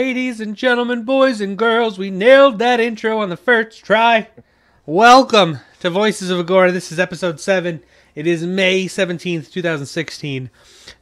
Ladies and gentlemen, boys and girls, we nailed that intro on the first try. Welcome to Voices of Agora. This is episode 7. It is May 17th, 2016.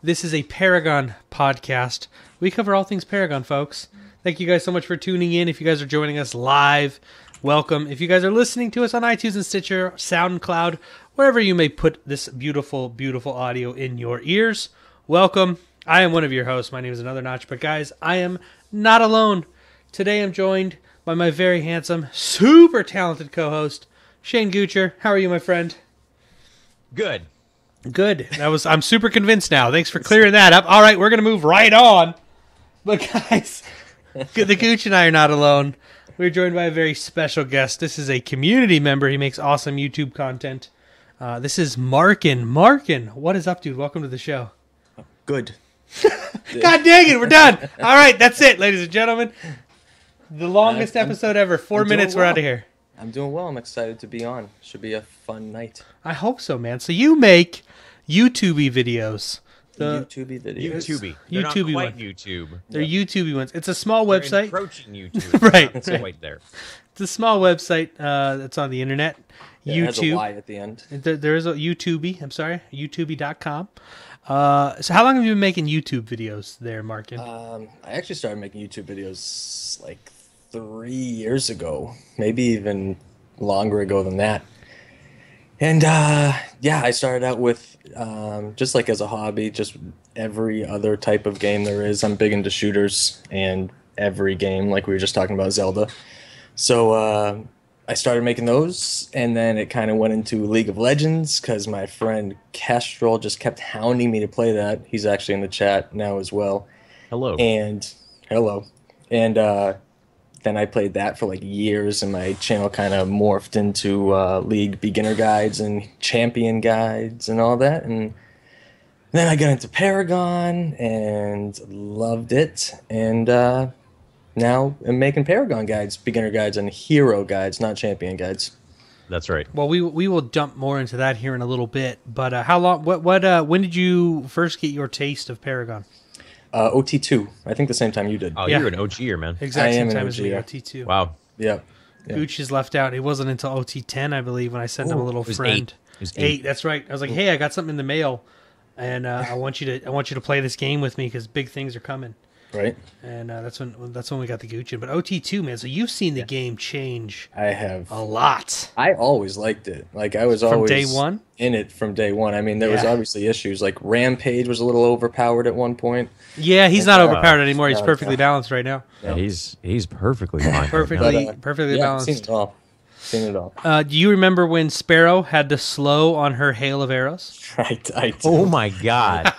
This is a Paragon podcast. We cover all things Paragon, folks. Thank you guys so much for tuning in. If you guys are joining us live, welcome. If you guys are listening to us on iTunes and Stitcher, SoundCloud, wherever you may put this beautiful, beautiful audio in your ears, welcome. I am one of your hosts. My name is Another Notch. But guys, I am not alone. Today I'm joined by my very handsome, super talented co-host, Shane Gucher. How are you, my friend? Good. Good. I'm super convinced now. Thanks for clearing that up. All right, we're going to move right on. But guys, the Gooch and I are not alone. We're joined by a very special guest. This is a community member. He makes awesome YouTube content. This is Marcan. Marcan, what is up, dude? Welcome to the show. Good. God dang it, we're done. All right, that's it, ladies and gentlemen. The longest episode ever. 4 minutes, we're out of here. I'm doing well. I'm excited to be on. Should be a fun night. I hope so, man. So you make YouTube videos. YouTube videos. YouTube. They're not YouTube quite one. YouTube. They're YouTube ones. It's a small They're website. approaching YouTube. Right, It's right. right there. It's a small website that's on the internet. Yeah, it has a YouTube. Y at the end. There is a YouTube. I'm sorry, youtube.com. So how long have you been making YouTube videos there, Marcan? I actually started making YouTube videos like 3 years ago, maybe even longer ago than that. And yeah, I started out with just like as a hobby, just every other type of game there is. I'm big into shooters and every game, like we were just talking about Zelda. So I started making those, and then it kind of went into League of Legends because my friend Kestrel just kept hounding me to play that. He's actually in the chat now as well. Hello. And hello. And then I played that for like years, and my channel kind of morphed into League beginner guides and champion guides and all that. And then I got into Paragon and loved it. And now I'm making Paragon guides, beginner guides, and hero guides, not champion guides. That's right. Well, we will jump more into that here in a little bit. But how long? When did you first get your taste of Paragon? OT2, I think the same time you did. Oh, Yeah. you're an OGer, man. Exact I same am an time as me. OG, OT2. Wow. Yep. Yeah. Gooch is left out. It wasn't until OT10, I believe, when I sent him a little It was friend. 8. It was 8. That's right. I was like, hey, I got something in the mail, and I want you to play this game with me because big things are coming. Right? And that's when we got the Gooch in. But OT2, man. So you've seen the game change I have. a lot I always liked it. Like I was from always day one. in it from day one. I mean, there was Yeah. obviously issues. Like Rampage was a little overpowered at one point. Yeah, he's not overpowered anymore. He's no, perfectly yeah. balanced right now. Yeah, he's perfectly fine. Perfectly, But, perfectly yeah, I've seen balanced. it all. Seen it all. Do you remember when Sparrow had to slow on her hail of arrows? I do. Oh my god.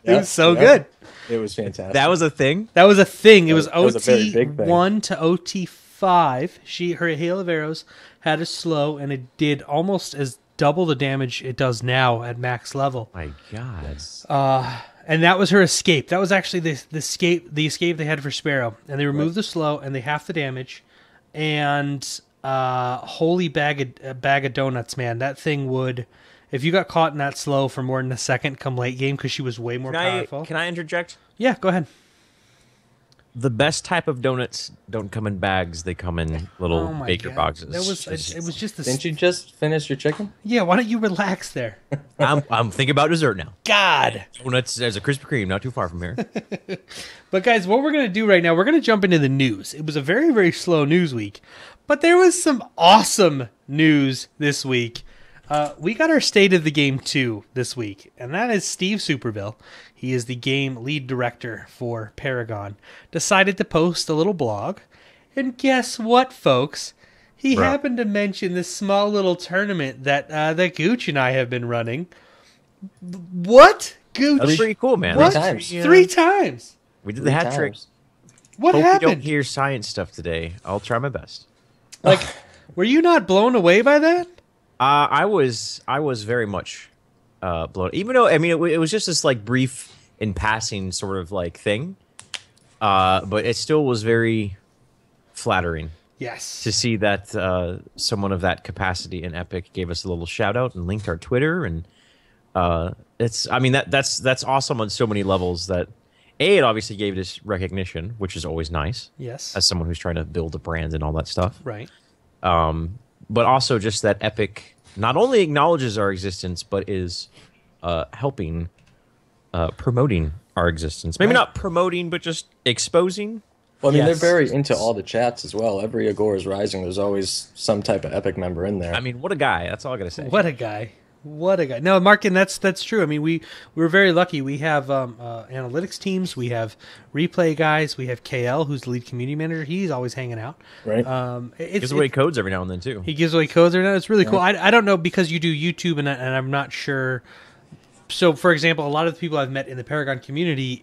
It was so Yeah. good. It was fantastic. That was a thing? That was a thing. It was That was a very big thing. OT1 to OT5. Her hail of arrows had a slow, and it did almost as double the damage it does now at max level. My god. And that was her escape. That was actually the escape they had for Sparrow. And they removed the slow, and they half the damage. And holy bag of donuts, man! That thing would, if you got caught in that slow for more than a second, come late game because she was way more powerful. Can I interject? Yeah, go ahead. The best type of donuts don't come in bags. They come in little Oh my baker God. boxes. That was it was just the Didn't you just finish your chicken? Yeah, why don't you relax there? I'm thinking about dessert now. God. Donuts, there's a Krispy Kreme not too far from here. But guys, what we're going to do right now, we're going to jump into the news. It was a very, very slow news week, but there was some awesome news this week. We got our State of the Game 2 this week, and that is Steve Superbill. He is the game lead director for Paragon. Decided to post a little blog, and guess what, folks? He Bro. happened to mention this small little tournament that Gooch and I have been running. What? Gooch? That's pretty cool, man. What? times. Yeah. 3 times. We did Three the hat trick. times. What Hope you don't happened? hear science stuff today. I'll try my best. Like, were you not blown away by that? I was very much blown. Even though I mean it was just this like brief in passing sort of like thing, but it still was very flattering Yes. to see that someone of that capacity in Epic gave us a little shout out and linked our Twitter, and it's I mean that's awesome on so many levels that it obviously gave us recognition, which is always nice Yes. as someone who's trying to build a brand and all that stuff. Right. But also just that Epic not only acknowledges our existence, but is helping promoting our existence. Maybe not promoting, but just exposing. Well, I mean, Yes. they're very into all the chats as well. Every Agora's Rising, there's always some type of Epic member in there. I mean, what a guy. That's all I got to say. What a guy. What a guy. No, Marcan, that's true. I mean, we're very lucky. We have analytics teams. We have replay guys. We have KL, who's the lead community manager. He's always hanging out. Right. Gives away codes every now and then, too. He gives away codes or not. It's really cool. I don't know, because you do YouTube, and I'm not sure. So, for example, a lot of the people I've met in the Paragon community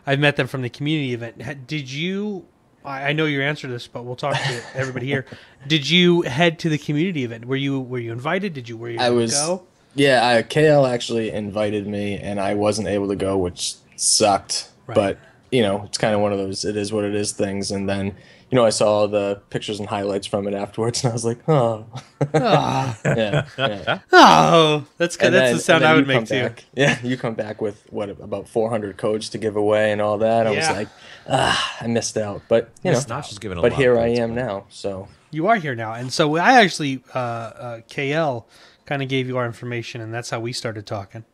I've met them from the community event. Did you? I know your answer to this, but we'll talk to everybody here. Did you head to the community event? Were you invited? Were you able to go? Yeah, KL actually invited me, and I wasn't able to go, which sucked. Right. But it's kind of one of those it is what it is things. And then I saw the pictures and highlights from it afterwards, and I was like, oh, Ah. yeah. Oh, that's good. And That's then- the sound and then I would you make come too. back- Yeah, you come back with about 400 codes to give away and all that. I was Yeah. like, I missed out. But Notch is giving a but lot here of I codes am away. now. So You are here now, and so I actually KL kind of gave you our information, and that's how we started talking.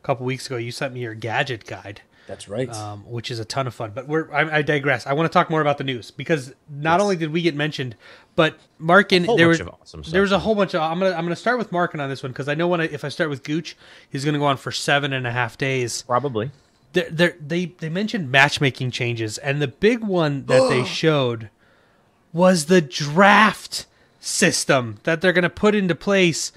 A couple weeks ago, you sent me your gadget guide. that's right. Which is a ton of fun. But I digress. I want to talk more about the news, because not only did we get mentioned, but Marcan, whole there bunch was of awesome stuff. there was a whole bunch of. I'm gonna start with Marcan on this one, because I know if I start with Gooch, he's gonna go on for 7.5 days. Probably. They mentioned matchmaking changes, and the big one that they showed was the draft system that they're gonna put into place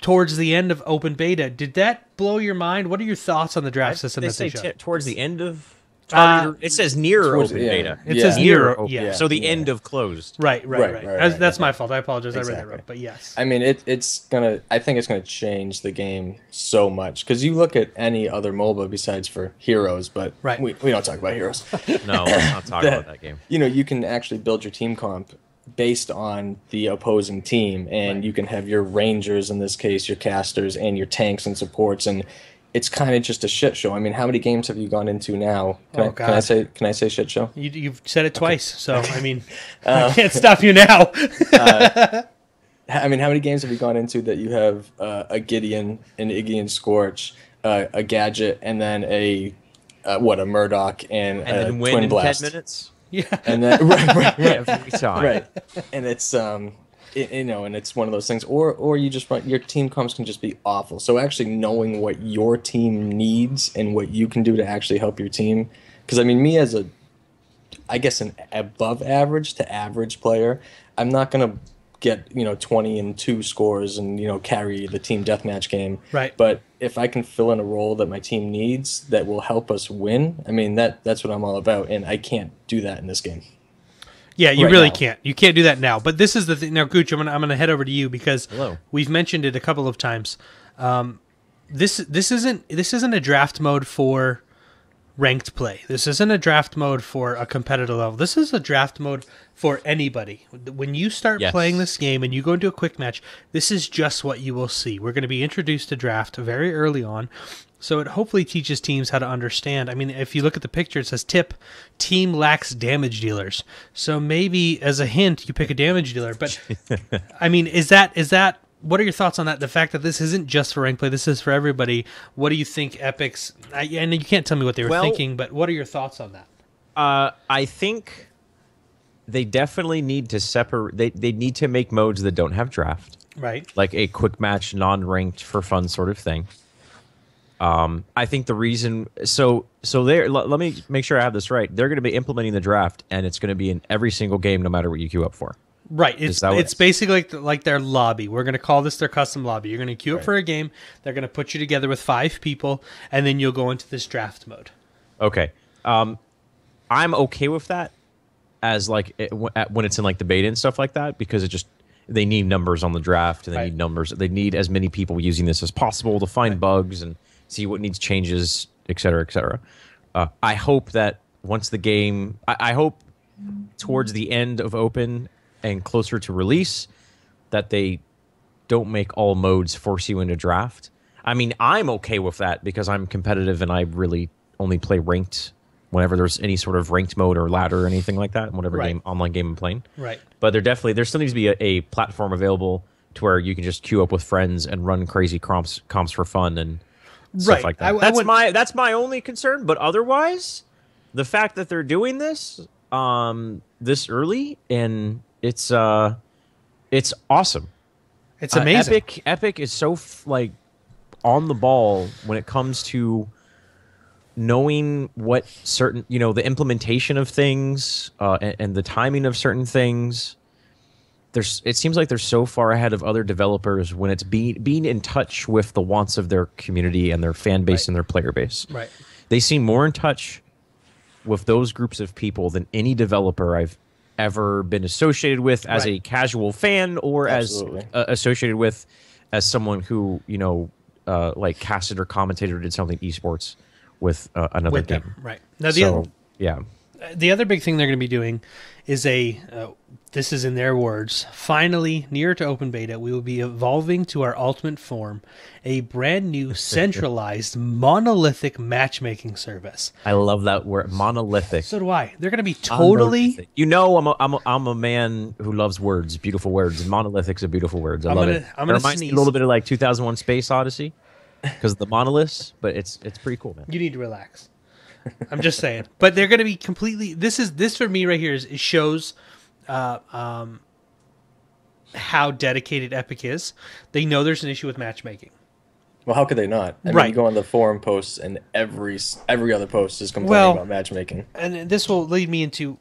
towards the end of open beta. Did that blow your mind? What are your thoughts on the draft system that they say showed? towards the end of targeted, it says near towards- open yeah. beta. It says near, yeah. So the Yeah. end of closed. Right. Right, That's my fault. I apologize. I read that Exactly. wrong. But yes. I mean, I think it's gonna change the game so much, because you look at any other MOBA besides for Heroes, but Right. we don't talk about Heroes. No, let's not talk about that game. You can actually build your team comp based on the opposing team, and you can have your rangers, in this case, your casters, and your tanks and supports, and it's kind of just a shit show. I mean, how many games have you gone into now? Can I say shit show? You've said it twice, so I mean, I can't stop you now. I mean, how many games have you gone into that you have a Gideon, an Iggy and Scorch, a Gadget, and then a Murdoch and And a then win Twin in Blast? 10 minutes. Yeah. And then right. Every time. Right, and it's and it's one of those things, or you just run your team comps can just be awful. So actually knowing what your team needs and what you can do to actually help your team, because I mean, me as I guess an above average to average player, I'm not gonna get 20-2 scores and carry the team deathmatch game. Right. But if I can fill in a role that my team needs that will help us win, I mean that's what I'm all about, and I can't do that in this game. Yeah, you right really now. can't. You can't do that now. But this is the thing. Now, Gooch, I'm gonna head over to you, because Hello. we've mentioned it a couple of times. This isn't a draft mode for ranked play. This isn't a draft mode for a competitive level. This is a draft mode for anybody. When you start Yes. playing this game and you go into a quick match, this is just what you will see. We're going to be introduced to draft very early on. So it hopefully teaches teams how to understand. I mean, if you look at the picture, it says tip, team lacks damage dealers. So maybe as a hint, you pick a damage dealer. But I mean, is that what are your thoughts on that? The fact that this isn't just for rank play, this is for everybody. What do you think Epic's, and you can't tell me what they were thinking, but what are your thoughts on that? I think they definitely need to separate. They need to make modes that don't have draft, Right. like a quick match, non-ranked for fun sort of thing. I think the reason so there. Let me make sure I have this right. They're going to be implementing the draft, and it's going to be in every single game, no matter what you queue up for. Right. It's that what it's basically like their lobby. We're going to call this their custom lobby. You're going to queue up for a game. They're going to put you together with 5 people, and then you'll go into this draft mode. Okay. I'm okay with that as like when it's in like the beta and stuff like that, because it just they need numbers on the draft, and they Right. need numbers. They need as many people using this as possible to find bugs and see what needs changes, et cetera, et cetera. I hope that once the game, I hope towards the end of open and closer to release, that they don't make all modes force you into draft. I mean, I'm okay with that because I'm competitive and I really only play ranked whenever there's any sort of ranked mode or ladder or anything like that in whatever Right. online game I'm playing. Right. But there still needs to be a platform available to where you can just queue up with friends and run crazy comps for fun and stuff Right. like that. That's my only concern. But otherwise, the fact that they're doing this this early, and it's awesome. It's amazing. Epic is so like on the ball when it comes to knowing what certain, the implementation of things and the timing of certain things. It seems like they're so far ahead of other developers when it's being in touch with the wants of their community and their fan base and their player base. Right. They seem more in touch with those groups of people than any developer I've ever been associated with as a casual fan or Absolutely. as associated with as someone who, like casted or commentated or did something esports with another game. Them. Right. Now, The other big thing they're going to be doing is this is in their words, finally, near to open beta, we will be evolving to our ultimate form, a brand new centralized monolithic matchmaking service. I love that word, monolithic. So do I. They're going to be totally... I'm a man who loves words, beautiful words, and monolithic's a beautiful words. I love it. I'm going to reminds me sneeze. a little bit of like 2001 Space Odyssey because of the monoliths, but it's pretty cool, man. You need to relax. I'm just saying. But they're going to be completely... This for me right here it shows... how dedicated Epic is. They know there's an issue with matchmaking. Well, how could they not? I mean, you go on the forum posts, and every other post is complaining about matchmaking. And this will lead me into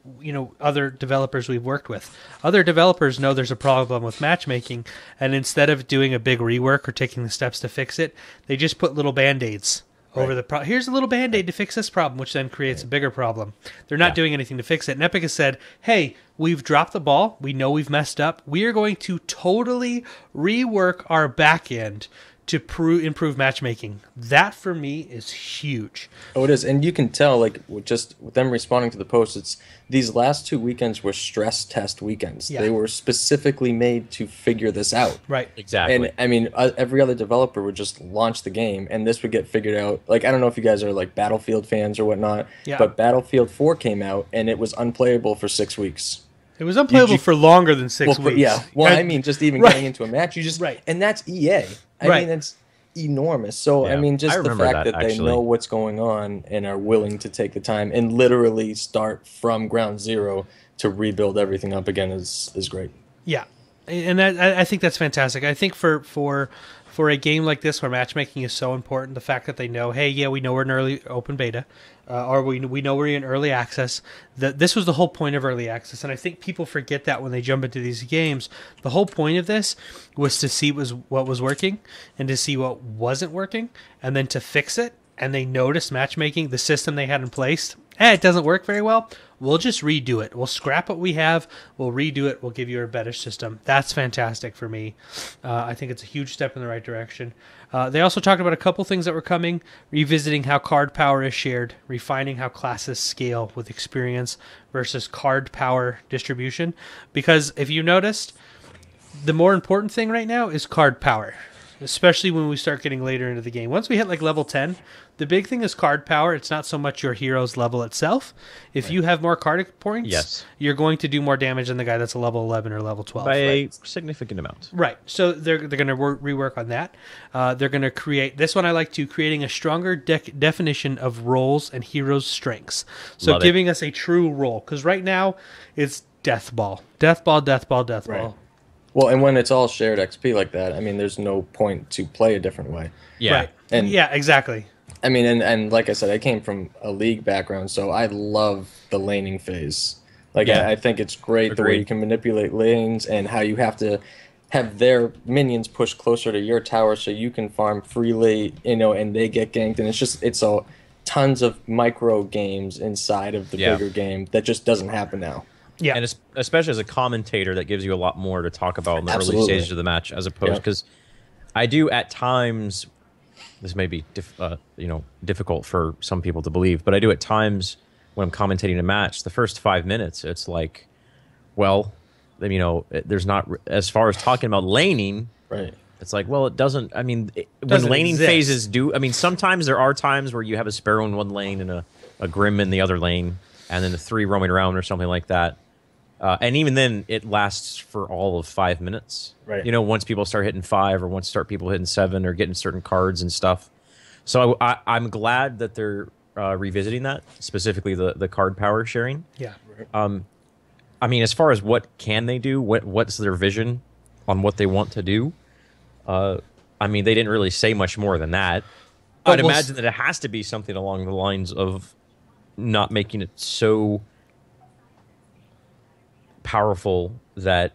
other developers we've worked with. Other developers know there's a problem with matchmaking, and instead of doing a big rework or taking the steps to fix it, they just put little band-aids over the problem. Here's a little band-aid to fix this problem, which then creates a bigger problem. They're not doing anything to fix it. And Epic has said, hey, we've dropped the ball. We know we've messed up. We are going to totally rework our back end to improve matchmaking. That, for me, is huge. Oh, it is. And you can tell, like, just with them responding to the posts, it's these last 2 weekends were stress test weekends. Yeah. They were specifically made to figure this out. Right. Exactly. And, I mean, every other developer would just launch the game, and this would get figured out. Like, I don't know if you guys are, like, Battlefield fans or whatnot, but Battlefield 4 came out, and it was unplayable for 6 weeks. It was unplayable for longer than 6 weeks. Yeah. Well, I mean, just even getting into a match, you just... Right. And that's EA. I mean, it's enormous. So, I mean, just the fact that they know what's going on and are willing to take the time and literally start from ground zero to rebuild everything up again is great. Yeah. And I think that's fantastic. I think for a game like this where matchmaking is so important, the fact that they know, hey, yeah, we know we're in early open beta, or we know we're in early access. This was the whole point of early access, and I think people forget that when they jump into these games. The whole point of this was to see what was working and to see what wasn't working, and then to fix it. And they noticed matchmaking, the system they had in place, it doesn't work very well. We'll just redo it. We'll scrap what we have. We'll redo it. We'll give you a better system. That's fantastic for me. I think it's a huge step in the right direction. They also talked about a couple things that were coming, revisiting how card power is shared, refining how classes scale with experience versus card power distribution. Because if you noticed, the more important thing right now is card power, especially when we start getting later into the game. Once we hit like level 10, the big thing is card power. It's not so much your hero's level itself. If you have more card points, you're going to do more damage than the guy that's a level 11 or level 12. By a significant amount. Right. So they're going to rework on that. They're going to create, this one I like too, creating a stronger definition of roles and heroes' strengths. So giving us a true role. Because right now, it's death ball. Death ball, death ball, death ball. Well, and when it's all shared XP like that, I mean, there's no point to play a different way. Yeah. Right. And yeah, exactly. I mean, and like I said, I came from a league background, so I love the laning phase. Like, I think it's great the way you can manipulate lanes and how you have to have their minions push closer to your tower so you can farm freely, and they get ganked. And it's tons of micro games inside of the bigger game that just doesn't happen now. Yeah. And especially as a commentator, that gives you a lot more to talk about in the early stages of the match, as opposed, because I do at times, this may be difficult for some people to believe, but I do at times when I'm commentating a match, the first 5 minutes, it's like, well, there's not, as far as talking about laning, right. It's like, well, it doesn't. I mean, when Doesn't laning exist. phases do. I mean, sometimes there are times where you have a Sparrow in one lane and a Grim in the other lane, and then the 3 roaming around or something like that. And even then, it lasts for all of 5 minutes. Right. You know, once people start hitting 5, or once start people hitting 7, or getting certain cards and stuff. So I'm glad that they're revisiting that, specifically the card power sharing. Yeah. I mean, as far as what can they do, what's their vision on what they want to do? I mean, they didn't really say much more than that. But I'd we'll imagine that it has to be something along the lines of not making it so powerful that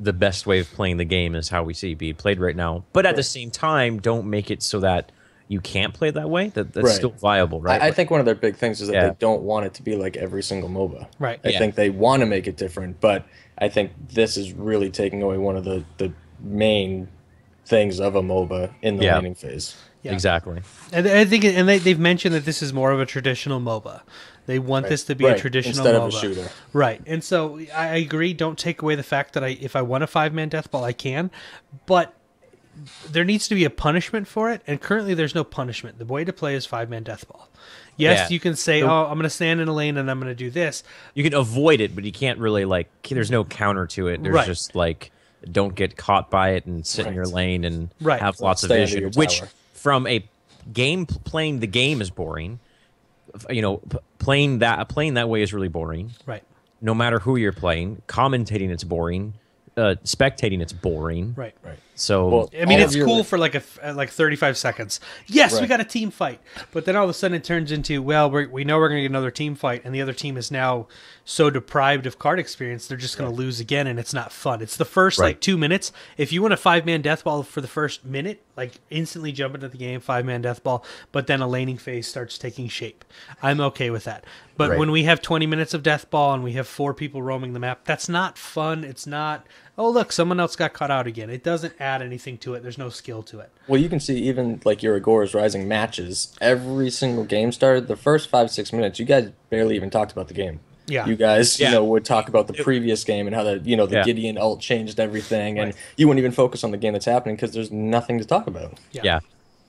the best way of playing the game is how we see it being played right now. But at the same time, don't make it so that you can't play that way. That's Right. still viable, right? I think one of their big things is that Yeah. they don't want it to be like every single MOBA. Right. I Yeah. think they want to make it different, but I think this is really taking away one of the main things of a MOBA in the Yeah. laning phase. Yeah. Exactly. And I think, and they've mentioned that this is more of a traditional MOBA. They want this to be a Right, traditional instead MOBA. of a shooter. Right. And so I agree. Don't take away the fact that if I want a 5-man death ball, I can. But there needs to be a punishment for it. And currently there's no punishment. The way to play is 5-man death ball. Yes, Yeah. you can say, oh, I'm going to stand in a lane and I'm going to do this. You can avoid it, but you can't really, like, there's no counter to it. There's Right. just, like, don't get caught by it and sit in your Right. lane and Right. have lots of Stay under vision, your which tower. from a game playing the game is boring. You know, playing that way is really boring. Right. No matter who you're playing, commentating it's boring. Spectating it's boring. Right. Right. So Well, I mean, all it's of your- cool for like 35 seconds. Yes, we Right. got a team fight, but then all of a sudden it turns into, well, we know we're going to get another team fight, and the other team is now so deprived of card experience, they're just going to lose again, and it's not fun. It's the first Right. like 2 minutes. If you want a 5-man death ball for the first minute, like instantly jump into the game, 5-man death ball, but then a laning phase starts taking shape. I'm okay with that. But Right. when we have 20 minutes of death ball and we have 4 people roaming the map, that's not fun. It's not, oh, look, someone else got caught out again. It doesn't add anything to it. There's no skill to it. Well, you can see even like your Agora's Rising matches, every single game started, the first 5-6 minutes, you guys barely even talked about the game. Yeah. You guys, Yeah. you know, would talk about the previous game and how the Yeah. Gideon ult changed everything, and Right. you wouldn't even focus on the game that's happening because there's nothing to talk about. yeah,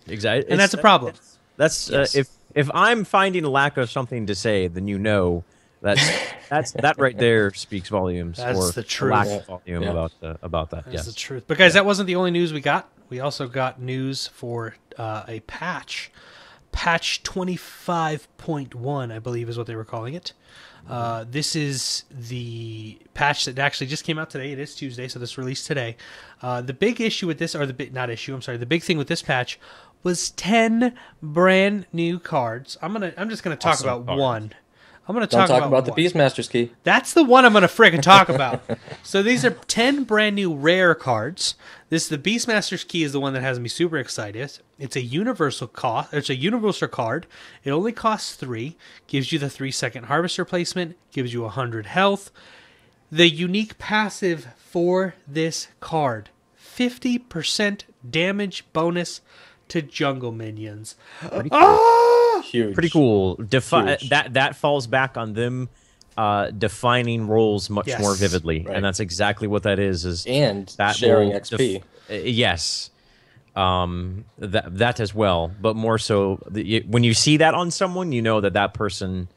exactly. And that's a problem. That's Yes. if I'm finding a lack of something to say, then you know that right there speaks volumes. That's or the a truth. lack of volume Yeah. about that. That's Yes. the truth. But guys, that wasn't the only news we got. We also got news for a patch. Patch 25.1, I believe is what they were calling it. This is the patch that actually just came out today. It is Tuesday, so this released today. The big issue with this, or the big, not issue, I'm sorry, the big thing with this patch was 10 brand new cards. I'm just gonna talk Awesome about cards. one. I'm gonna Don't talk about one. the Beastmaster's key. That's the one I'm going to friggin' talk about. So these are 10 brand new rare cards. The Beastmaster's Key is the one that has me super excited. It's a universal cost. It's a universal card. It only costs 3. Gives you the 3-second harvester placement. Gives you 100 health. The unique passive for this card: 50% damage bonus to jungle minions. Huge. Pretty cool. Huge. That falls back on them defining roles much Yes. more vividly, Right. and that's exactly what that is And that sharing will XP. yes, that as well, but more so when you see that on someone, you know that person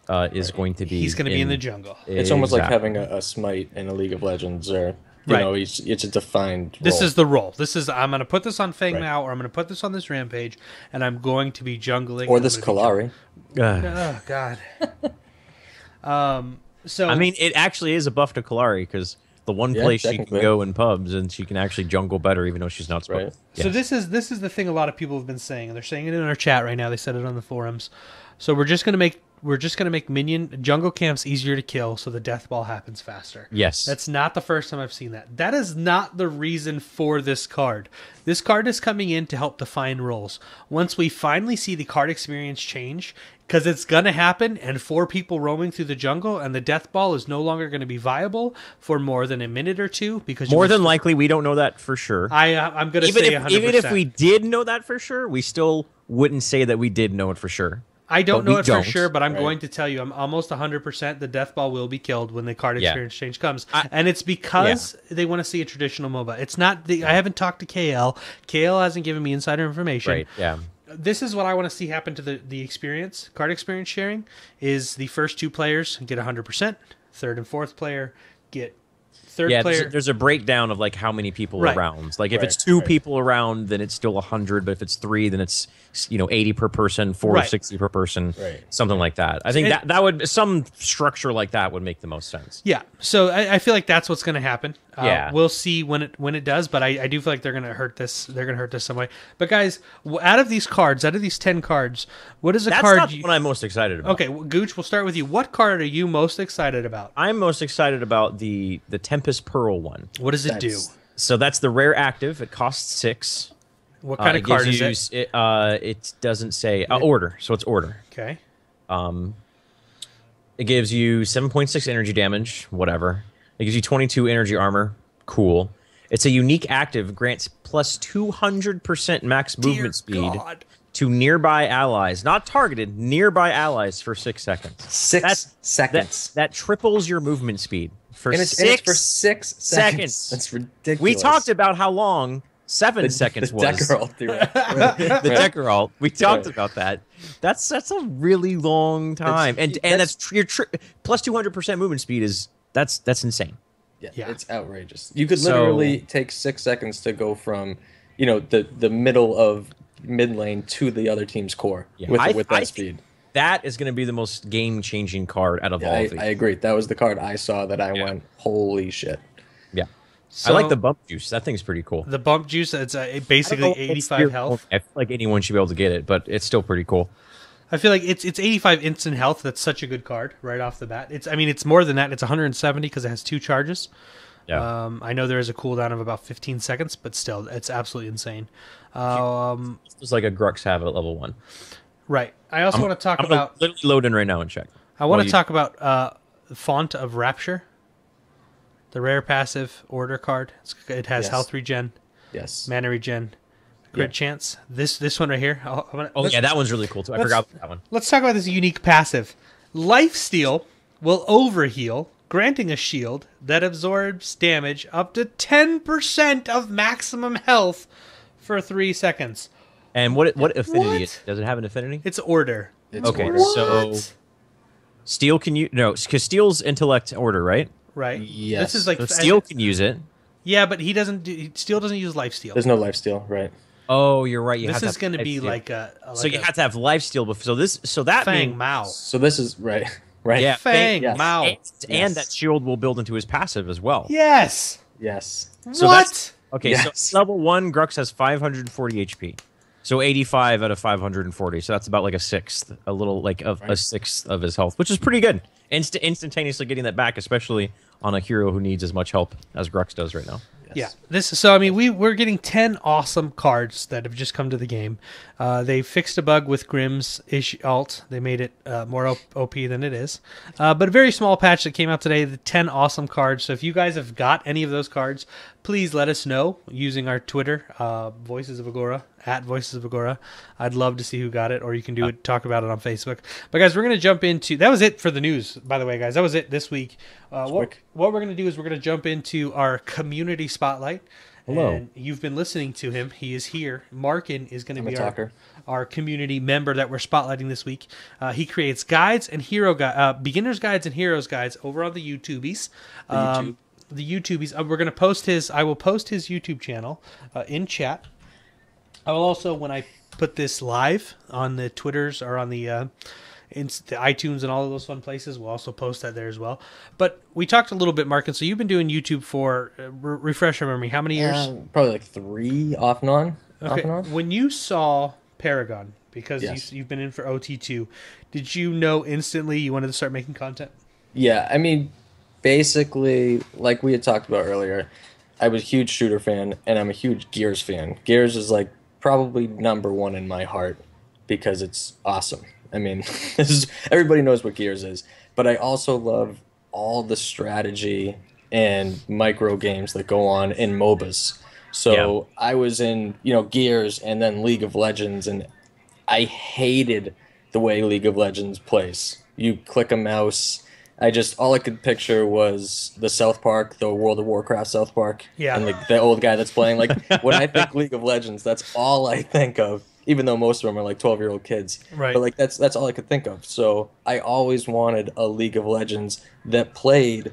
is going to be. He's going to be in the jungle. It's almost like Exactly. having a smite in a League of Legends, or Right. it's a defined. This role. is the role. I'm going to put this on Fang Right. Mao, or I'm going to put this on this Rampage, and I'm going to be jungling. or I'm this gonna be Kalari. Oh God. So I mean, it actually is a buff to Kalari because the one Yeah, place she can technically. go in pubs and she can actually jungle better, even though she's not supposed. Right. Yes. so this is the thing a lot of people have been saying, and they're saying it in our chat right now. They said it on the forums. So we're just gonna make minion jungle camps easier to kill, so the death ball happens faster. Yes. That's not the first time I've seen that. That is not the reason for this card. This card is coming in to help define roles. Once we finally see the card experience change, because it's going to happen, and 4 people roaming through the jungle, and the death ball is no longer going to be viable for more than a minute or two. Because More than likely, we don't know that for sure. I'm going to even say if 100%. even if we did know that for sure, we still wouldn't say that we did know it for sure. I don't but know we it for don't. sure, but I'm Right. going to tell you, I'm almost 100% the death ball will be killed when the card Yeah. experience change comes, and it's because they want to see a traditional MOBA. It's not. I haven't talked to KL. KL hasn't given me insider information. Right. Yeah. This is what I want to see happen to the experience. Card experience sharing is the first two players get 100%. Third and fourth player get third Yeah, player. there's a breakdown of like how many people Right. are around. Like if Right, it's two right. people around, then it's still 100. But if it's three, then it's 80 per person, 460 per person, Right. something like that. I think And- that would some structure like that would make the most sense. Yeah, so I feel like that's what's going to happen. Yeah. We'll see when it does, but I do feel like they're going to hurt this. They're going to hurt this some way. But guys, out of these 10 cards, what is a That's card? not the one I'm most excited about. Okay, well, Gooch, we'll start with you. What card are you most excited about? I'm most excited about the Tempest Pearl one. What does it do? That's- So that's the rare active. It costs 6. What kind of card is it? It doesn't say order, so it's order. Okay. It gives you 7.6 energy damage, whatever. It gives you 22 energy armor, cool. It's a unique active, grants plus 200% max movement speed God. to nearby allies, not targeted, nearby allies for 6 seconds. 6 seconds. That triples your movement speed for and it's 6 for 6 seconds. That's ridiculous. We talked about how long 7 seconds the was. Decker The Decker ult. We talked about that. That's a really long time, and that's your plus 200% movement speed is that's insane. Yeah. It's outrageous. You could So- literally take 6 seconds to go from, the middle of mid lane to the other team's core Yeah. with I that think speed. That is going to be the most game-changing card out of all I, of these. I agree. That was the card I saw that I went, holy shit. Yeah, So, I like the bump juice. That thing's pretty cool. the bump juice. It's I don't basically know if it's 85 your- health. I feel like anyone should be able to get it, but it's still pretty cool. I feel like it's 85 instant health. That's such a good card right off the bat. It's more than that. It's 170 because it has 2 charges. Yeah, I know there is a cooldown of about 15 seconds, but still, it's absolutely insane. it's like a Grux have it at level 1. Right. I also want to talk I'm gonna about. literally load in right now and check. I want While to you- talk about Font of Rapture, the rare passive order card. It has Yes. health regen, Yes. mana regen, crit Yeah. chance. This one right here. Oh yeah, that one's really cool too. I forgot about that one. Let's talk about this unique passive. Lifesteal will overheal, granting a shield that absorbs damage up to 10% of maximum health for 3 seconds. And what affinity? What? Does it have an affinity? It's order. It's Okay, order. so Steel can use because Steel's intellect order, right? Right? Yes. This is like So Steel can use it. yeah, but he doesn't. Steel doesn't use lifesteal. There's no lifesteal, right? Oh, you're right. You This have to is have going to be lifesteal. like a so you have to have lifesteal before. So that Fang means Mao. So this is right. Right. Yeah. Fang yes. Mao. and Yes. that shield will build into his passive as well. Yes. Yes. So what? that's- Okay, Yes. so level 1 Grux has 540 HP. So 85 out of 540. So that's about like a sixth, a little like a sixth of his health, which is pretty good. Instantaneously getting that back, especially on a hero who needs as much help as Grux does right now. Yeah, so I mean we're getting 10 awesome cards that have just come to the game. They fixed a bug with Grimm's alt. They made it more OP than it is. But a very small patch that came out today. The 10 awesome cards. So if you guys have got any of those cards, please let us know using our Twitter, Voices of Agora @Voices of Agora. I'd love to see who got it, or you can do it. Talk about it on Facebook. But guys, we're gonna jump into. That was it for the news, by the way, guys. That was it this week. What we're gonna do is we're gonna jump into our community spotlight. Hello. And you've been listening to him. He is here. Marcan is going to I'm be a talker. our community member that we're spotlighting this week. He creates guides and beginners guides and heroes guides over on the YouTubies. The YouTubies. We're going to post his. I will post his YouTube channel in chat. I will also, when I put this live on the Twitters or on the iTunes and all of those fun places, we'll also post that there as well. But we talked a little bit, Mark, and so you've been doing YouTube for, refresh my memory, how many years? Probably like 3 off and on. Off Okay, and on. when you saw Paragon, because Yes. you've been in for OT2, did you know instantly you wanted to start making content? Yeah, I mean, basically, like we had talked about earlier, I was a huge shooter fan, and I'm a huge Gears fan. Gears is like probably number 1 in my heart because it's awesome. I mean, everybody knows what Gears is, but I also love all the strategy and micro games that go on in MOBAs. So I was in, Gears and then League of Legends, and I hated the way League of Legends plays. You click a mouse. All I could picture was the South Park, the World of Warcraft South Park, Yeah. and the old guy that's playing. Like when I think League of Legends, that's all I think of. Even though most of them are like 12-year-old kids, Right. but like that's all I could think of. So I always wanted a League of Legends that played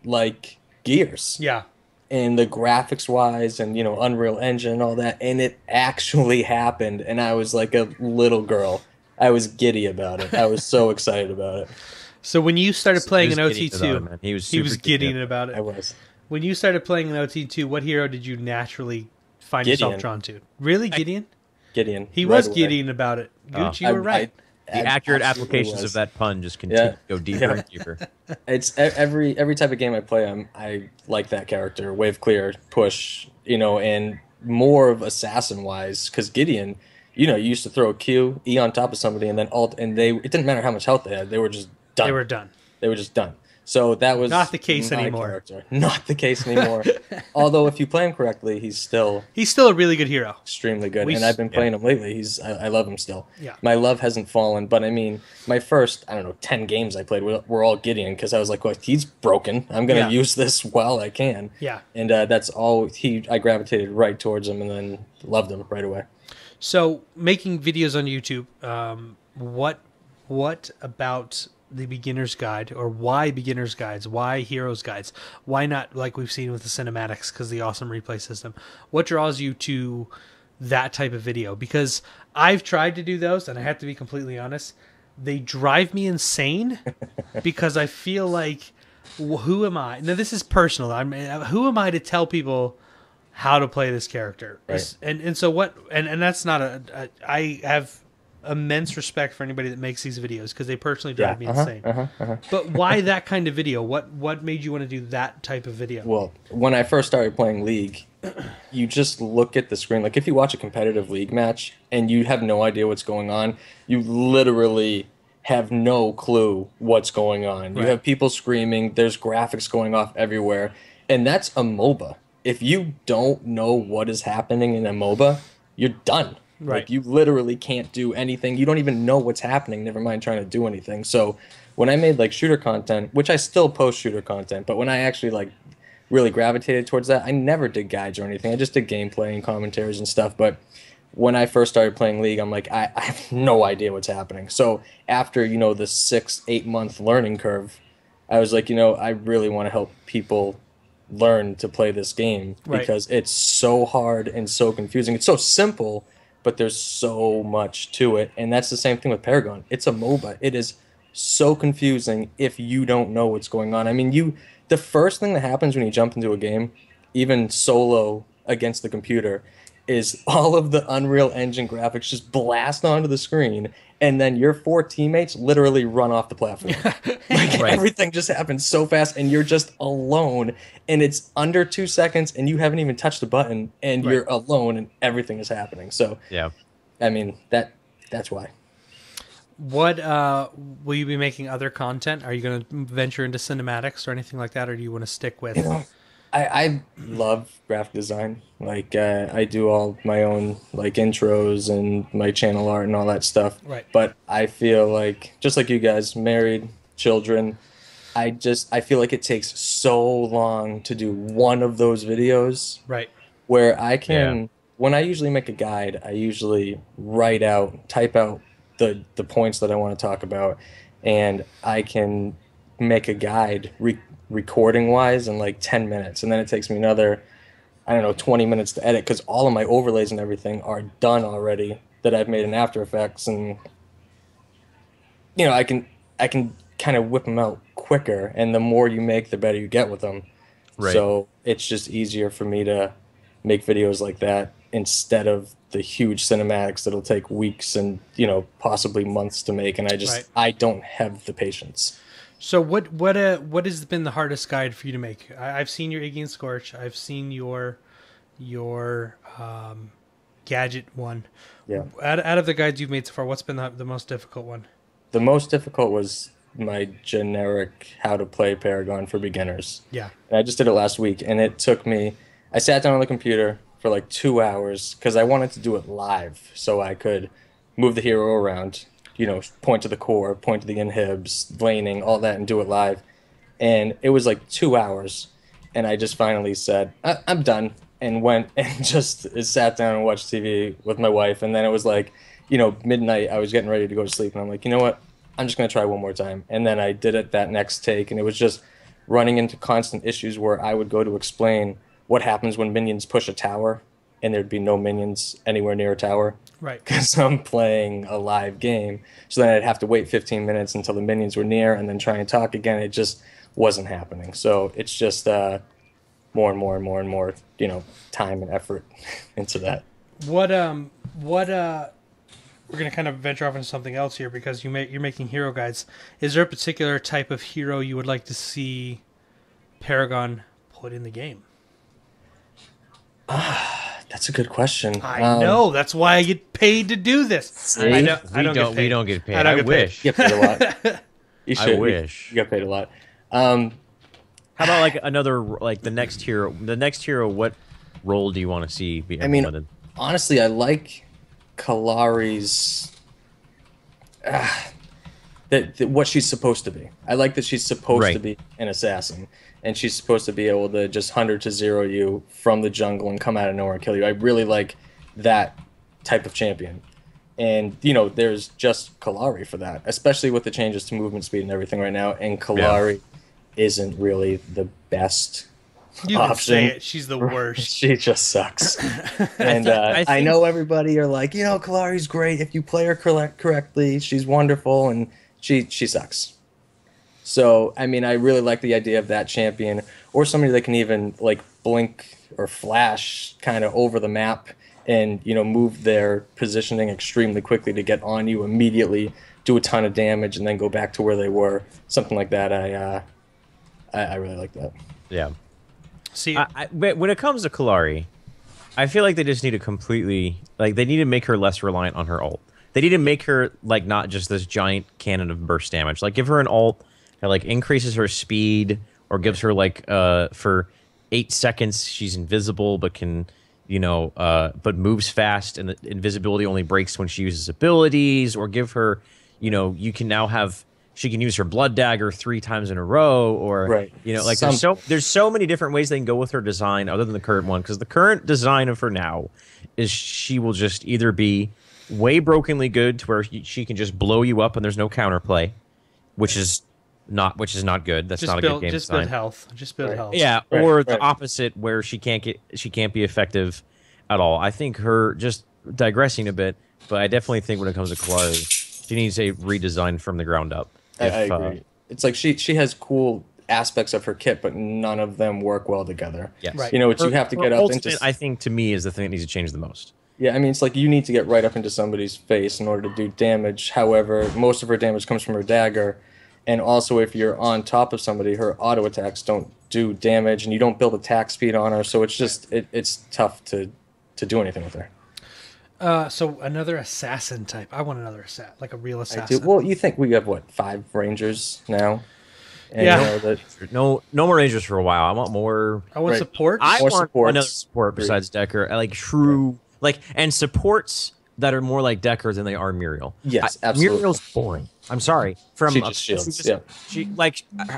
like Gears, Yeah. and the graphics wise, and Unreal Engine and all that, and it actually happened. And I was like a little girl. I was giddy about it. I was so excited about it. So when you started playing in giddy about it, OT2, man. He was he was super giddy giddying about it. I was. When you started playing in OT2, what hero did you naturally find yourself Gideon. drawn to? Really, Gideon? Gideon. He right was away. Gideon about it. Gooch, you were right. The accurate absolutely applications was. of that pun just continue Yeah. to go deeper Yeah. and deeper. It's every type of game I play. I like that character. Wave clear, push, and more of assassin wise. Because Gideon, you used to throw a Q, E on top of somebody, and then alt, and it didn't matter how much health they had. They were just done. They were done. They were just done. So that was Not the case my anymore. character. Not the case anymore. Although if you play him correctly, he's still He's still a really good hero. extremely good, We and s- I've been playing him lately. I love him still. Yeah. My love hasn't fallen, but I mean, my first 10 games I played were all Gideon because I was like, well, he's broken. I'm gonna Yeah. use this while I can. Yeah. And that's all I gravitated right towards him, and then loved him right away. So making videos on YouTube, what about the beginner's guide, or why beginner's guides? Why heroes guides? Why not like we've seen with the cinematics because the awesome replay system? What draws you to that type of video? Because I've tried to do those, and I have to be completely honest, they drive me insane because I feel like, who am I? Now this is personal. Who am I to tell people how to play this character? Right. And so what? And that's not I have immense respect for anybody that makes these videos because they personally drive me insane. But why that kind of video? What made you want to do that type of video? Well, when I first started playing League, you just look at the screen. Like if you watch a competitive League match and you have no idea what's going on, you literally have no clue what's going on. You Right. have people screaming, there's graphics going off everywhere, and that's a MOBA. If you don't know what is happening in a MOBA, you're done. Right. Like you literally can't do anything. You don't even know what's happening, never mind trying to do anything. So when I made like shooter content, which I still post shooter content, but when I actually like really gravitated towards that, I never did guides or anything. I just did gameplay and commentaries and stuff. But when I first started playing League, I'm like, I have no idea what's happening. So after, the 6-8 month learning curve, I was like, I really want to help people learn to play this game Right. because it's so hard and so confusing. It's so simple, but there's so much to it. And that's the same thing with Paragon. It's a MOBA. It is so confusing if you don't know what's going on. I mean, the first thing that happens when you jump into a game, even solo against the computer, is all of the Unreal Engine graphics just blast onto the screen, and then your 4 teammates literally run off the platform. Like Right. everything just happens so fast, and you're just alone, and it's under 2 seconds, and you haven't even touched a button, and Right. you're alone, and everything is happening. So, Yeah. I mean, that's why. What will you be making other content? Are you going to venture into cinematics or anything like that, or do you want to stick with? I love graphic design. Like I do all my own like intros and my channel art and all that stuff. Right. But I feel like just like you guys, married, children, I feel like it takes so long to do one of those videos Right. where I can Yeah. when I usually make a guide, I usually type out the points that I want to talk about, and I can make a guide recording wise in like 10 minutes, and then it takes me another 20 minutes to edit because all of my overlays and everything are done already that I've made in After Effects, and I can kind of whip them out quicker, and the more you make, the better you get with them. Right. So it's just easier for me to make videos like that instead of the huge cinematics that'll take weeks and possibly months to make, and Right. I don't have the patience. So what has been the hardest guide for you to make? I've seen your Iggy and Scorch. I've seen your gadget one. Yeah. Out of the guides you've made so far, what's been the most difficult one? The most difficult was my generic how to play Paragon for beginners. Yeah. And I just did it last week, and it took me. I sat down on the computer for like 2 hours because I wanted to do it live so I could move the hero around, point to the core, point to the inhibs, laning, all that, and do it live. And it was like 2 hours, and I just finally said, I'm done, and went and just sat down and watched TV with my wife. And then it was like, midnight, I was getting ready to go to sleep, and I'm like, you know what? I'm just going to try one more time. And then I did it that next take, and it was just running into constant issues where I would go to explain what happens when minions push a tower, and there'd be no minions anywhere near a tower. Right. Because I'm playing a live game. So then I'd have to wait 15 minutes until the minions were near and then try and talk again. It just wasn't happening. So it's just more and more and more and more, time and effort into that. We're going to kind of venture off into something else here because you're making hero guides. Is there a particular type of hero you would like to see Paragon put in the game? That's a good question. I know. That's why I get paid to do this. We don't get paid. I wish. You get paid a lot. You should. I wish. You get paid a lot. How about like another, like the next hero? The next hero, what role do you want to see be implemented? Honestly, I like Kalari's what she's supposed to be. I like that she's supposed to be an assassin, and she's supposed to be able to just 100 to 0 you from the jungle and come out of nowhere and kill you. I really like that type of champion. And, there's just Kalari for that, especially with the changes to movement speed and everything right now. And Kalari isn't really the best You can option. say it. She's the worst. She just sucks. And I know everybody are like, Kalari's great. If you play her correctly, she's wonderful. And she sucks. So, I really like the idea of that champion, or somebody that can even like blink or flash kind of over the map and, move their positioning extremely quickly to get on you immediately, do a ton of damage, and then go back to where they were. Something like that. I really like that. Yeah. See, but when it comes to Kalari, I feel like they just need to completely, like, they need to make her less reliant on her ult. They need to make her, like, not just this giant cannon of burst damage. Like, give her an ult that, like, increases her speed, or gives her, like, for 8 seconds, she's invisible, but can, but moves fast, and the invisibility only breaks when she uses abilities, or give her, you can now have, she can use her blood dagger 3 times in a row, or, like, there's so many different ways they can go with her design other than the current one, because the current design of her now is she will just either be way brokenly good to where she can just blow you up and there's no counterplay, which is not good. That's not a good game design. Build health. Just build health. Yeah, or the opposite, where she can't be effective at all. I think her, just digressing a bit, but I definitely think when it comes to Kalari, she needs a redesign from the ground up. I agree. It's like she has cool aspects of her kit, but none of them work well together. Yes. Right. You have to get up into. I think, to me, is the thing that needs to change the most. Yeah, it's like you need to get right up into somebody's face in order to do damage. However, most of her damage comes from her dagger. And also, if you're on top of somebody, her auto attacks don't do damage, and you don't build attack speed on her. So it's just it's tough to do anything with her. So another assassin type. I want another assassin, like a real assassin. Well, you think we have 5 rangers now? And Yeah. No more rangers for a while. I want more. I want support. I More want supports. another support besides Decker. I like true, and supports that are more like Decker than they are Muriel. Yes, absolutely. Muriel's boring. I'm sorry. She just shields. She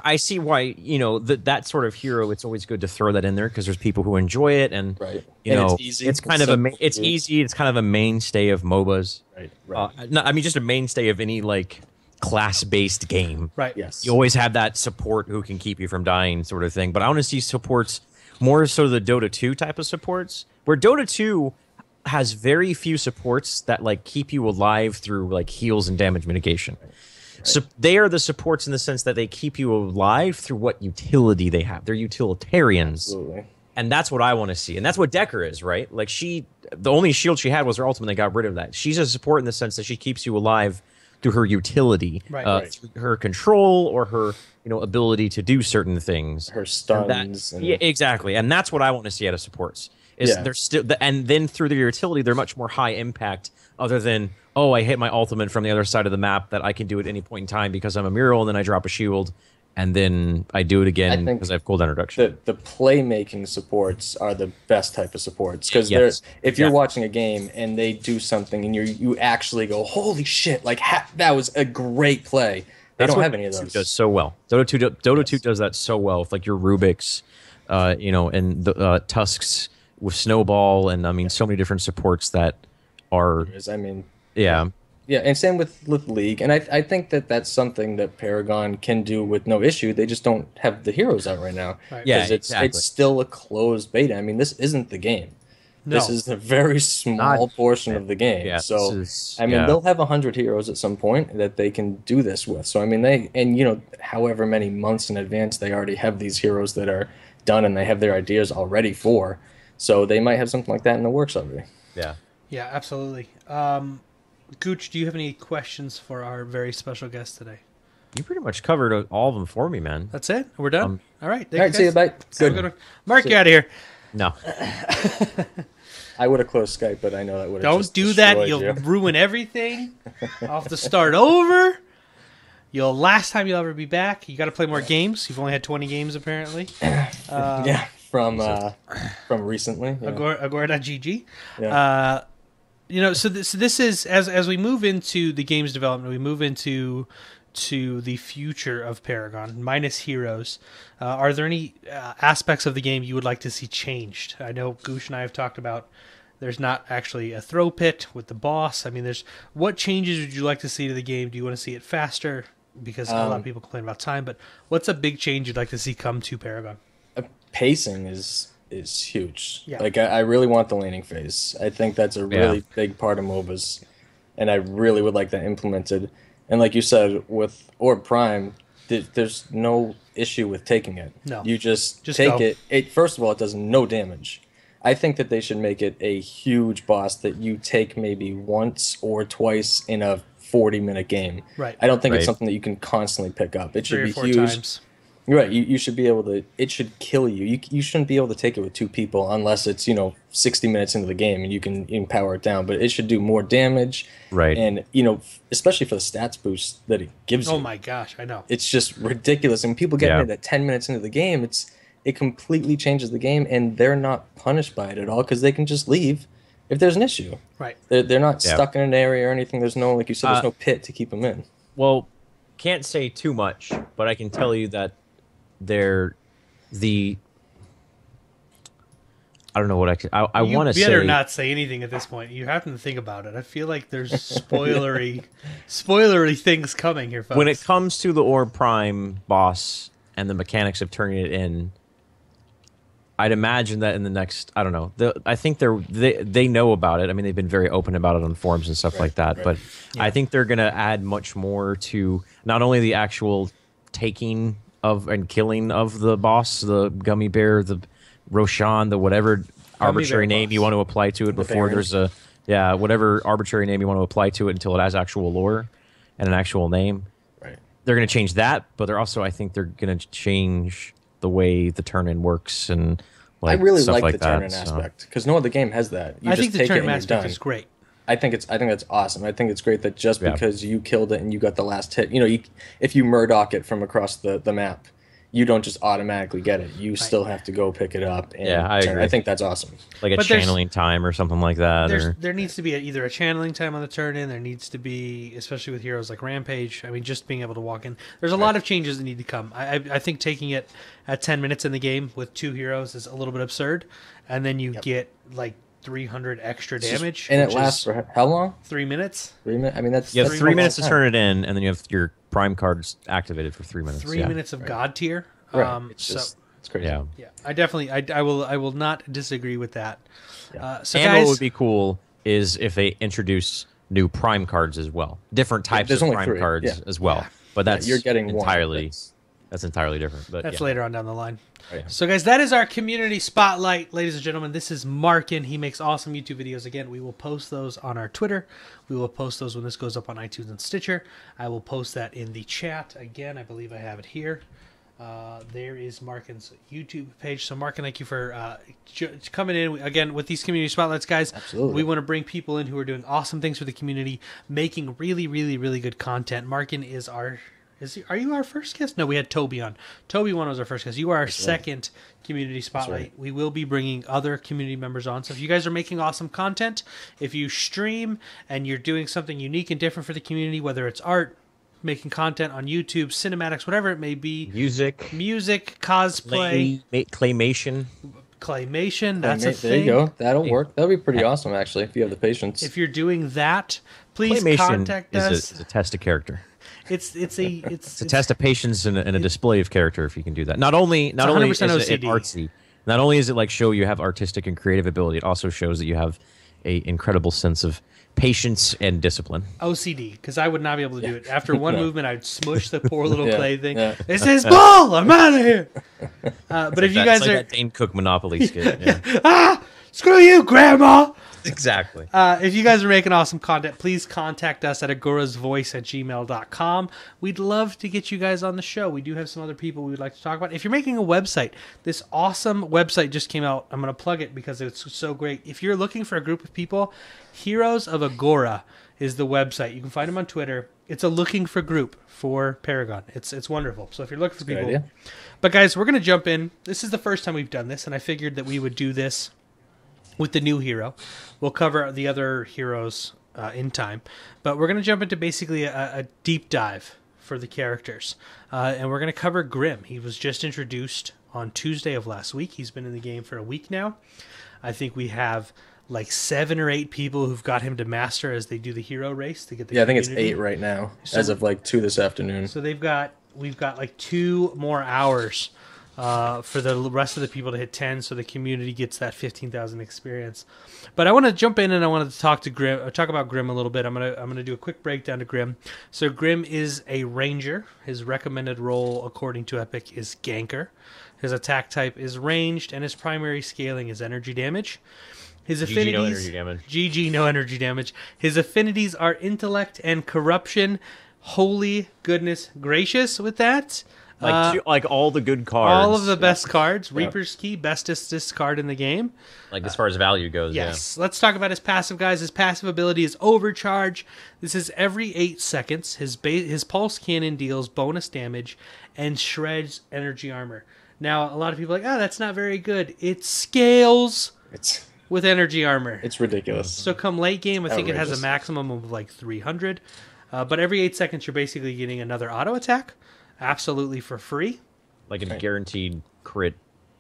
I see why, that sort of hero, it's always good to throw that in there because there's people who enjoy it, and it's easy. It's kind of it's easy. It's kind of a mainstay of MOBAs. Right. Just a mainstay of any class-based game. Right. Yes. You always have that support who can keep you from dying, sort of thing. But I want to see supports more so the Dota 2 type of supports, where Dota 2 has very few supports that keep you alive through heals and damage mitigation. Right. So they are the supports in the sense that they keep you alive through what utility they have. They're utilitarians. Absolutely. And that's what I want to see. And that's what Decker is, right? The only shield she had was her ultimate. They got rid of that. She's a support in the sense that she keeps you alive through her utility, through her control or her ability to do certain things. Her stuns. Yeah, exactly. And that's what I want to see out of supports. They're still, and then through their utility, they're much more high impact. Other than, I hit my ultimate from the other side of the map that I can do at any point in time because I'm a Muriel, and then I drop a shield, and then I do it I again think because I have cooldown reduction. the playmaking supports are the best type of supports because Yes, if you're exactly. watching a game and they do something and you actually go, holy shit, like that was a great play. They That's don't what have any of Dota 2 does those. so well. Dota 2 Yes. does that so well with like your Rubik's, and the Tusks with Snowball, and I mean so many different supports that are I mean, yeah. yeah. Yeah, and same with League, and I think that that's something that Paragon can do with no issue. They just don't have the heroes out right now Right. Yeah, because it's exactly. still a closed beta. I mean, this isn't the game. This No. is a very Not small portion of the game. yeah, this So, is I mean, yeah. they'll have 100 heroes at some point that they can do this with. So, I mean, however many months in advance they already have these heroes that are done and they have their ideas already for. So they might have something like that in the works already. Yeah. Yeah, absolutely. Gooch, do you have any questions for our very special guest today? You pretty much covered all of them for me, man. That's it? We're done? All right. All right, see you, bye. Have a Good. good one. Mark, you out of here. No. I would have closed Skype, but I know that would have Don't just do that. destroyed You'll you. ruin everything. I'll have to start over. Last time you'll ever be back. You got to play more games. You've only had 20 games, apparently. Yeah, from recently. Yeah. Agora.gg. Yeah. So this is as we move into the game's development, we move into the future of Paragon minus heroes. Are there any aspects of the game you would like to see changed? I know Goosh and I have talked about there's not actually a throw pit with the boss. I mean, what changes would you like to see to the game? Do you want to see it faster? Because a lot of people complain about time, but what's a big change you'd like to see come to Paragon? Pacing is huge. Yeah. Like I really want the laning phase. I think that's a really big part of MOBAs, and I really would like that implemented. And like you said, with Orb Prime, there's no issue with taking it. No. You just Just take go. it. First of all, it does no damage. I think that they should make it a huge boss that you take maybe once or twice in a 40-minute game. Right. I don't think it's Right. something that you can constantly pick up. It should 3 or be 4 huge. times. You're right. You should be able to. It should kill you. You shouldn't be able to take it with 2 people unless it's 60 minutes into the game and you can power it down. But it should do more damage. Right. And especially for the stats boost that it gives you. Oh my gosh, I know. It's just ridiculous. And people get Yeah. hit at 10 minutes into the game. It completely changes the game, and they're not punished by it at all because they can just leave if there's an issue. Right. They're not Yeah. stuck in an area or anything. There's no, like you said, there's no pit to keep them in. Well, can't say too much, but I can tell you that they're the. I don't know what I You want to better say. not say anything at this point. You have to think about it. I feel like there's spoilery things coming here, folks. When it comes to the Orb Prime boss and the mechanics of turning it in, I'd imagine that in the next, I don't know. I think they know about it. I mean, they've been very open about it on forums and stuff like that. right. But I think they're going to add much more to not only the actual taking of and killing of the boss, the gummy bear, the Roshan, the whatever arbitrary bear name boss. you want to apply to it before Baron. there's whatever arbitrary name you want to apply to it until it has actual lore and an actual name. Right. They're going to change that, but they're also, I think they're going to change the way the turn-in works and like I really stuff like like the that. turn-in so. aspect because no other game has that. You I just think the take it tournament and you're aspect done. is great. I think that's awesome. I think it's great that just Yeah. because you killed it and you got the last hit, if you Murdoch it from across the map, you don't just automatically get it. You still have to go pick it up. And Yeah, I turn. agree. I think that's awesome. Like a But there's- channeling time or something like that. Or, There needs to be either a channeling time on the turn in. There needs to be, especially with heroes like Rampage. I mean, just being able to walk in. There's a lot of changes that need to come. I think taking it at 10 minutes in the game with 2 heroes is a little bit absurd, and then you get like 300 extra damage, And it which lasts is for how long? 3 minutes. 3 minutes. I mean, that's you have that's 3 a minutes long to time. turn it in, and then you have your prime cards activated for 3 minutes. 3 minutes of God tier. Right. It's So just it's crazy. Yeah. yeah, I will not disagree with that. So And guys, what would be cool is if they introduce new prime cards as well, different types there's of only prime 3, cards yeah. as well. But that's You're getting entirely one. that's entirely different. But that's yeah. later on down the line. Oh, yeah. So, guys, that is our community spotlight, ladies and gentlemen. This is Marcan. He makes awesome YouTube videos. Again, we will post those on our Twitter. We will post those when this goes up on iTunes and Stitcher. I will post that in the chat. Again, I believe I have it here. There is Marcan's YouTube page. So, Marcan, thank you for coming in. Again, with these community spotlights, guys, Absolutely. we want to bring people in who are doing awesome things for the community, making really, really, really good content. Marcan is Are you our first guest? No, we had Toby on. Toby one was our first guest. You are our second community spotlight. right. We will be bringing other community members on. So if you guys are making awesome content, if you stream and you're doing something unique and different for the community, whether it's art, making content on YouTube, cinematics, whatever it may be, Music, cosplay, claymation, that's a thing. There you go. That'll work. That'll be pretty awesome, actually, if you have the patience. If you're doing that, please claymation contact us. is a test of character. It's a test of patience and a display of character if you can do that. Not only is 100% it OCD. artsy, not only is it like show you have artistic and creative ability, it also shows that you have a incredible sense of patience and discipline. OCD, because I would not be able to do it. After one movement, I'd smush the poor little clay thing. Yeah. This is bull! I'm out of here! But if you guys it's like are... that Dane Cook Monopoly skit. Yeah. Screw you, Grandma! Exactly. If you guys are making awesome content, please contact us at agorasvoice@gmail.com. We'd love to get you guys on the show. We do have some other people we would like to talk about. If you're making a website, this awesome website just came out. I'm going to plug it because it's so great. If you're looking for a group of people, Heroes of Agora is the website. You can find them on Twitter. It's a looking for group for Paragon. It's wonderful. So if you're looking for people... idea. But guys, we're going to jump in. This is the first time we've done this, and I figured that we would do this with the new hero. We'll cover the other heroes in time. But we're going to jump into basically a deep dive for the characters. And we're going to cover Grim. He was just introduced on Tuesday of last week. He's been in the game for a week now. I think we have like 7 or 8 people who've got him to master as they do the hero race to get the I think it's community. 8 right now, as of like 2 this afternoon. So we've got like 2 more hours for the rest of the people to hit 10, so the community gets that 15,000 experience. But I want to jump in and I wanted to talk about Grim a little bit. I'm gonna do a quick breakdown to Grim. So Grim is a ranger. His recommended role, according to Epic, is ganker. His attack type is ranged, and his primary scaling is energy damage. His affinities, GG, no energy damage. GG, no energy damage. His affinities are intellect and corruption. Holy goodness gracious with that. Like all the good cards. All of the best cards. Reaper's Key, bestest card in the game. Like as far as value goes, Yes. Let's talk about his passive, guys. His passive ability is Overcharge. This is every 8 seconds. His pulse cannon deals bonus damage and shreds energy armor. Now, a lot of people are like, that's not very good. It scales with energy armor. It's ridiculous. So come late game, I think it has a Outrageous. maximum of like 300. But every 8 seconds, you're basically getting another auto attack. Absolutely for free. Like a guaranteed crit.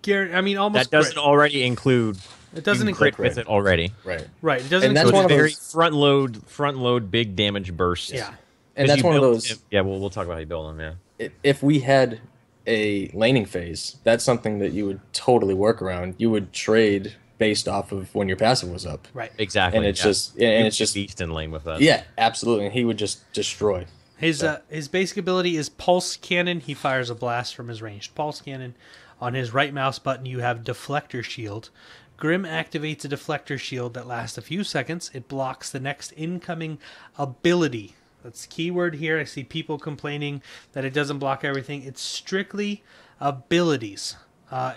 Almost That doesn't crit. already include. It doesn't you can crit include with it already. Right. Right. It doesn't And that's include one of Very those- front load, big damage bursts. Yeah. And that's one of those... Yeah, we'll talk about how you build them. Yeah. If we had a laning phase, that's something that you would totally work around. You would trade based off of when your passive was up. Right. Exactly. And it's yeah. just beast in lane with that. Yeah, absolutely. And he would just destroy. His basic ability is Pulse Cannon. He fires a blast from his ranged Pulse Cannon. On his right mouse button, you have Deflector Shield. Grim activates a Deflector Shield that lasts a few seconds. It blocks the next incoming ability. That's the key word here. I see people complaining that it doesn't block everything. It's strictly abilities.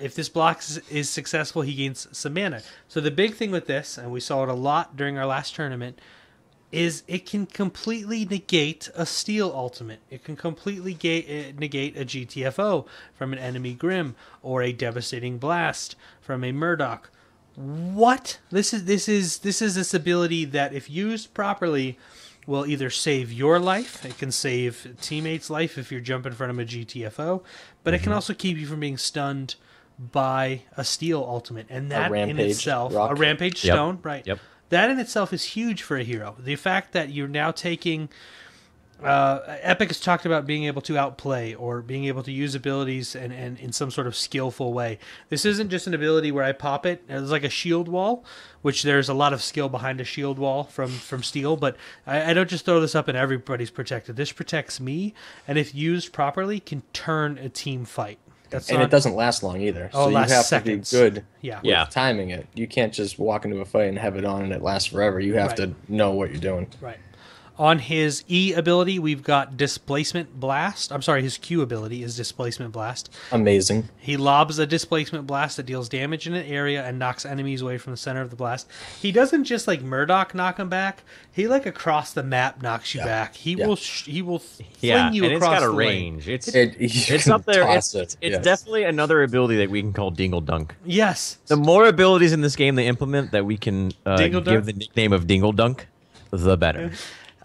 If this block is successful, he gains some mana. So the big thing with this, and we saw it a lot during our last tournament, is it can completely negate a steel ultimate. It can completely negate a GTFO from an enemy Grim or a devastating blast from a Murdoch. What? This is this ability that, if used properly, will either save your life. It can save teammates' life if you're jumping in front of a GTFO, but it can also keep you from being stunned by a steel ultimate, and that in itself, rock. a rampage Yep. stone, right? Yep. That in itself is huge for a hero. The fact that you're now taking... Epic has talked about being able to outplay or being able to use abilities and in some sort of skillful way. This isn't just an ability where I pop it. It's like a shield wall, which there's a lot of skill behind a shield wall from steel, but I don't just throw this up and everybody's protected. This protects me, and if used properly, can turn a team fight. And it doesn't last long either. Oh, So you lasts have seconds. to be good Yeah. with timing it. You can't just walk into a fight and have it on and it lasts forever. You have to know what you're doing. Right. On his E ability, we've got Displacement Blast. I'm sorry, his Q ability is Displacement Blast. Amazing. He lobs a Displacement Blast that deals damage in an area and knocks enemies away from the center of the blast. He doesn't just like Murdoch knock him back. He like across the map knocks you back. He will fling you and across it's got a the range. lane. It's up there. It's yes. definitely another ability that we can call Dingle Dunk. Yes. The more abilities in this game they implement that we can Dingle Dunk? give the nickname of Dingle Dunk, the better.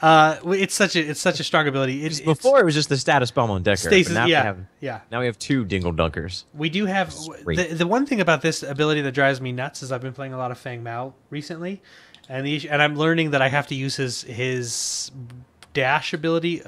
It's such a strong ability. Before it was just the status bomb on Decker. Stasis, but now yeah. Now we have 2 Dingle Dunkers. We do have the one thing about this ability that drives me nuts is I've been playing a lot of Fang Mao recently, and I'm learning that I have to use his dash ability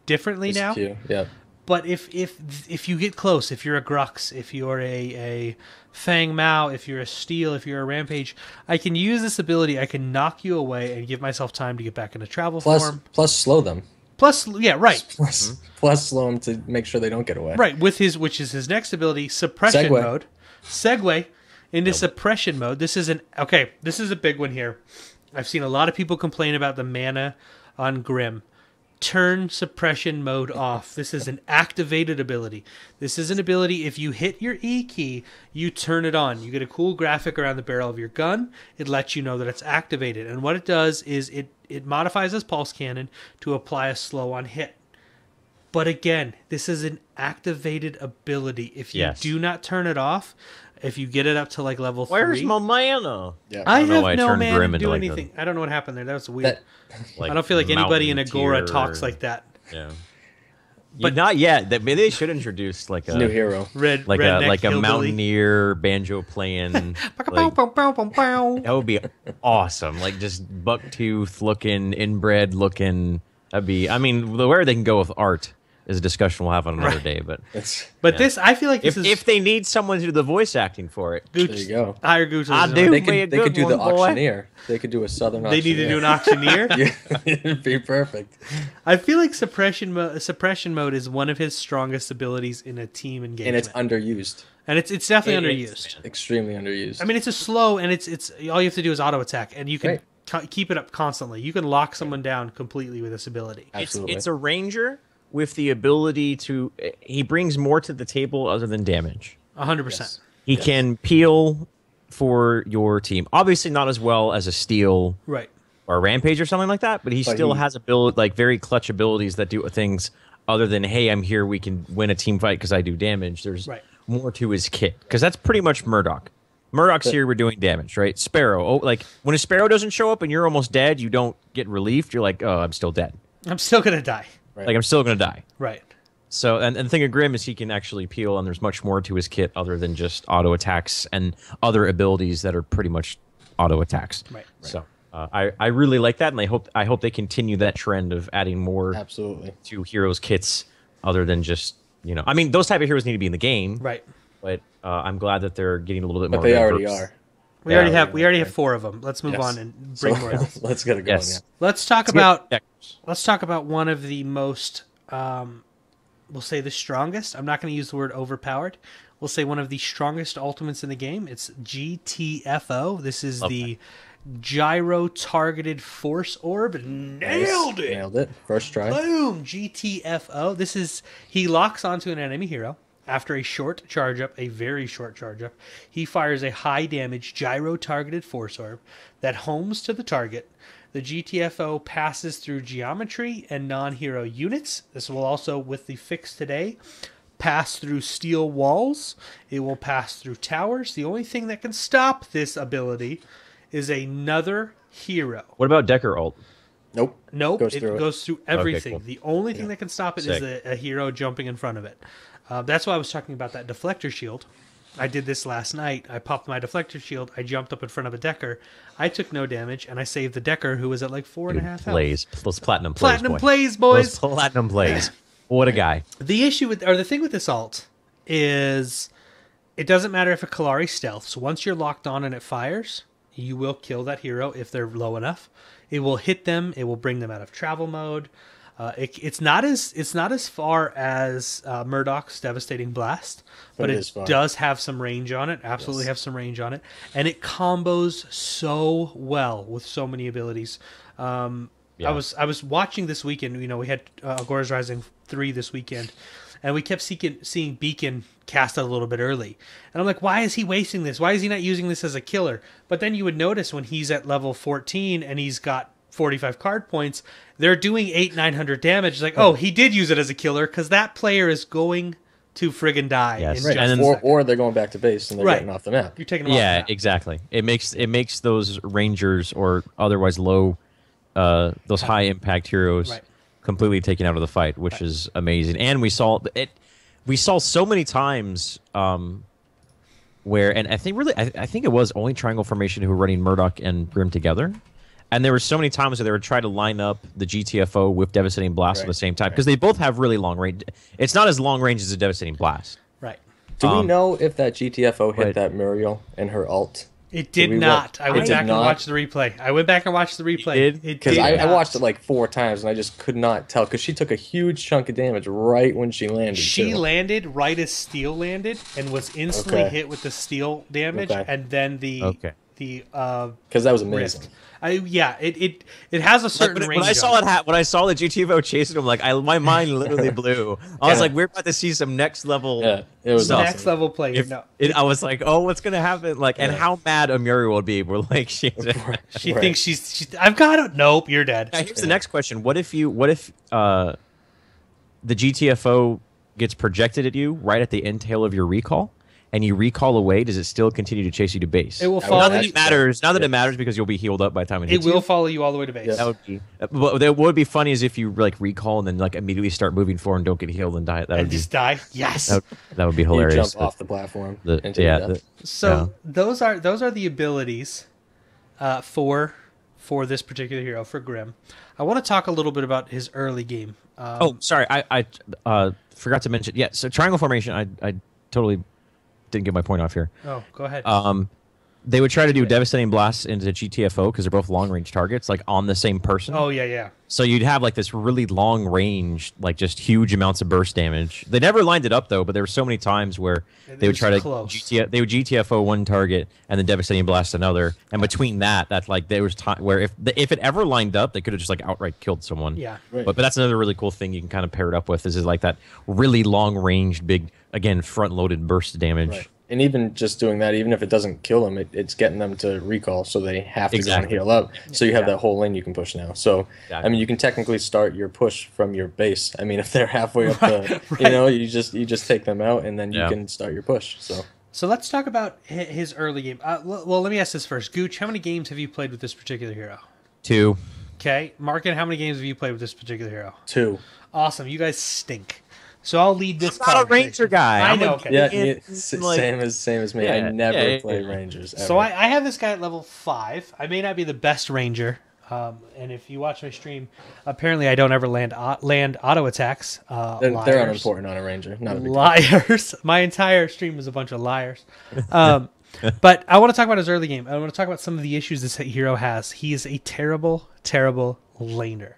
differently now. Q. Yeah. But if you get close, if you're a Grux, if you're a Fang Mao, if you're a Steel, if you're a Rampage, I can use this ability. I can knock you away and give myself time to get back into travel form. Plus slow them. Plus, yeah, right. Plus slow them to make sure they don't get away. Right, which is his next ability, Suppression Mode. Segue into Suppression Mode. This is a big one here. I've seen a lot of people complain about the mana on Grim. Turn Suppression Mode off. This is an activated ability. This is an ability, if you hit your E key, you turn it on. You get a cool graphic around the barrel of your gun. It lets you know that it's activated. And what it does is it modifies this pulse cannon to apply a slow on hit. But again, this is an activated ability. If you do not turn it off, if you get it up to like level 3... Where's my mana? Yeah. I have no mana to do anything. I don't know what happened there. That was weird. I don't feel like anybody in Agora talks like that. Yeah. But not yet. Maybe they should introduce like a new hero. Like a mountaineer banjo playing. That would be awesome. Like just bucktooth looking, inbred looking. That'd be, I mean, where they can go with art is a discussion we'll have on another day. But this, I feel like this if they need someone to do the voice acting for it, there you go. Hire Gooch. They could do the auctioneer. They could do a southern auctioneer. They need to do an auctioneer. Yeah, it'd be perfect. I feel like suppression mode is one of his strongest abilities in a team engagement, and it's underused. And it's definitely underused. Extremely underused. I mean, it's a slow, and it's all you have to do is auto attack, and you can keep it up constantly. You can lock someone down completely with this ability. Absolutely. It's a ranger with the ability to... He brings more to the table other than damage. 100%. He can peel for your team. Obviously not as well as a Steel or a Rampage or something like that, but he still has very clutch abilities that do things other than, hey, I'm here, we can win a team fight because I do damage. There's more to his kit. Because that's pretty much Murdoch. Murdoch's here, we're doing damage, right? Sparrow. Like, when a Sparrow doesn't show up and you're almost dead, you don't get relieved. You're like, oh, I'm still dead. I'm still going to die. Like, I'm still going to die. Right. So, and the thing of Grim is he can actually peel, and there's much more to his kit other than just auto attacks and other abilities that are pretty much auto attacks. Right. So, I really like that, and I hope they continue that trend of adding more to heroes' kits other than just, I mean, those type of heroes need to be in the game. Right. But I'm glad that they're getting a little bit more. But they already are. We already have 4 of them. Let's move on and bring more. Let's get it going. Yes. Yeah. Let's talk about one of the most, we'll say the strongest. I'm not going to use the word overpowered. We'll say one of the strongest ultimates in the game. It's GTFO. This is the Gyro Targeted Force Orb. Nailed it. Nailed it. First try. Boom. GTFO. He locks onto an enemy hero. After a short charge up, a very short charge up, he fires a high damage gyro targeted force orb that homes to the target. The GTFO passes through geometry and non-hero units. This will also, with the fix today, pass through steel walls. It will pass through towers. The only thing that can stop this ability is another hero. What about Decker ult? Nope. It goes through everything. Okay, cool. The only thing that can stop it is a hero jumping in front of it. That's why I was talking about that deflector shield. I did this last night. I popped my deflector shield. I jumped up in front of a Decker. I took no damage, and I saved the Decker, who was at like 4.5 health. Those platinum plays, boys. Those platinum plays. What a guy. The thing with this ult is it doesn't matter if a Kalari stealth. So once you're locked on and it fires, you will kill that hero if they're low enough. It will hit them. It will bring them out of travel mode. It's not as far as Murdoch's Devastating Blast, but it does have some range on it. Absolutely have some range on it, and it combos so well with so many abilities. Yeah. I was watching this weekend. You know, we had Agora's Rising 3 this weekend, and we kept seeing Beacon cast out a little bit early. And I'm like, why is he wasting this? Why is he not using this as a killer? But then you would notice when he's at level 14 and he's got 45 card points, they're doing 900 damage. It's like, oh, he did use it as a killer because that player is going to friggin' die. Yes. In Right. just And a then- second. Or they're going back to base and they're Right. getting off the map. You're taking them off the Yeah, map. exactly. It makes those rangers or otherwise low, those high impact heroes Right. completely taken out of the fight, which is amazing. And we saw it. We saw so many times where, and I think it was only Triangle Formation who were running Murdoch and Grim together. And there were so many times where they would try to line up the GTFO with Devastating Blast at the same time because they both have really long range. It's not as long range as a Devastating Blast. Right. Do we know if that GTFO hit but- that Muriel and her ult? It did we not. wa- I it went did back and not? watched the replay. I went back and watched the replay. did? It Because did I not. watched it like 4 times and I just could not tell because she took a huge chunk of damage right when she landed. She too. landed right as steel landed and was instantly Okay. hit with the steel damage, Okay. and then the Because that was amazing. rift. It has a certain When range. I saw on it, when I saw the GTFO chasing him, like my mind literally blew. I was like, we're about to see some next level. Yeah, it was stuff. awesome. Next level play. If, No, I was like, oh, what's gonna happen? Like, and how mad Amiri would be. We're like, she Right. thinks she's. I've got it. Nope, you're dead. Now, here's the next question: What if the GTFO gets projected at you right at the end tail of your recall, and you recall away? Does it still continue to chase you to base? It will That follow was Not that you. it matters. Not that it matters because you'll be healed up by the time it It hits will you. follow you all the way to base. Yeah. That would be. But what would be funny is if you like recall and then like immediately start moving forward and don't get healed and die. That would And be. just die. Yes. That would be You hilarious. jump off the platform The- into yeah, the death. So those are the abilities for this particular hero, for Grim. I want to talk a little bit about his early game. Oh, sorry, I forgot to mention. Yeah, so triangle formation. I totally didn't get my point off here. Oh, go ahead. They would try to do devastating blasts into GTFO because they're both long range targets, like on the same person. Oh yeah. So you'd have like this really long range, like just huge amounts of burst damage. They never lined it up though, but there were so many times where It they would was try to close. they would GTFO one target and then devastating blast another, and between that like there was time where if it ever lined up, they could have just like outright killed someone. Yeah. Right. But that's another really cool thing you can kind of pair it up with is like that really long range, big again front loaded burst damage. Right. And even just doing that, even if it doesn't kill them, it's getting them to recall, so they have to go and Exactly. heal up. So you have that whole lane you can push now. So Exactly. I mean, you can technically start your push from your base. I mean, if they're halfway up the, you just take them out, and then you Yeah. can start your push. So let's talk about his early game. Well, let me ask this first. Gooch, how many games have you played with this particular hero? 2. Okay. Marcan, how many games have you played with this particular hero? 2. Awesome. You guys stink. So I'll lead this I'm not a conversation. ranger guy. I I'm know. a- Okay. Yeah, It's like- same as me. Yeah, I never yeah, play yeah. rangers. Ever. So I have this guy at level 5. I may not be the best ranger. And if you watch my stream, apparently I don't ever land auto attacks. they're Liars. unimportant on a ranger. Not a big deal. Liars. My entire stream is a bunch of liars. But I want to talk about his early game. I want to talk about some of the issues this hero has. He is a terrible, terrible laner.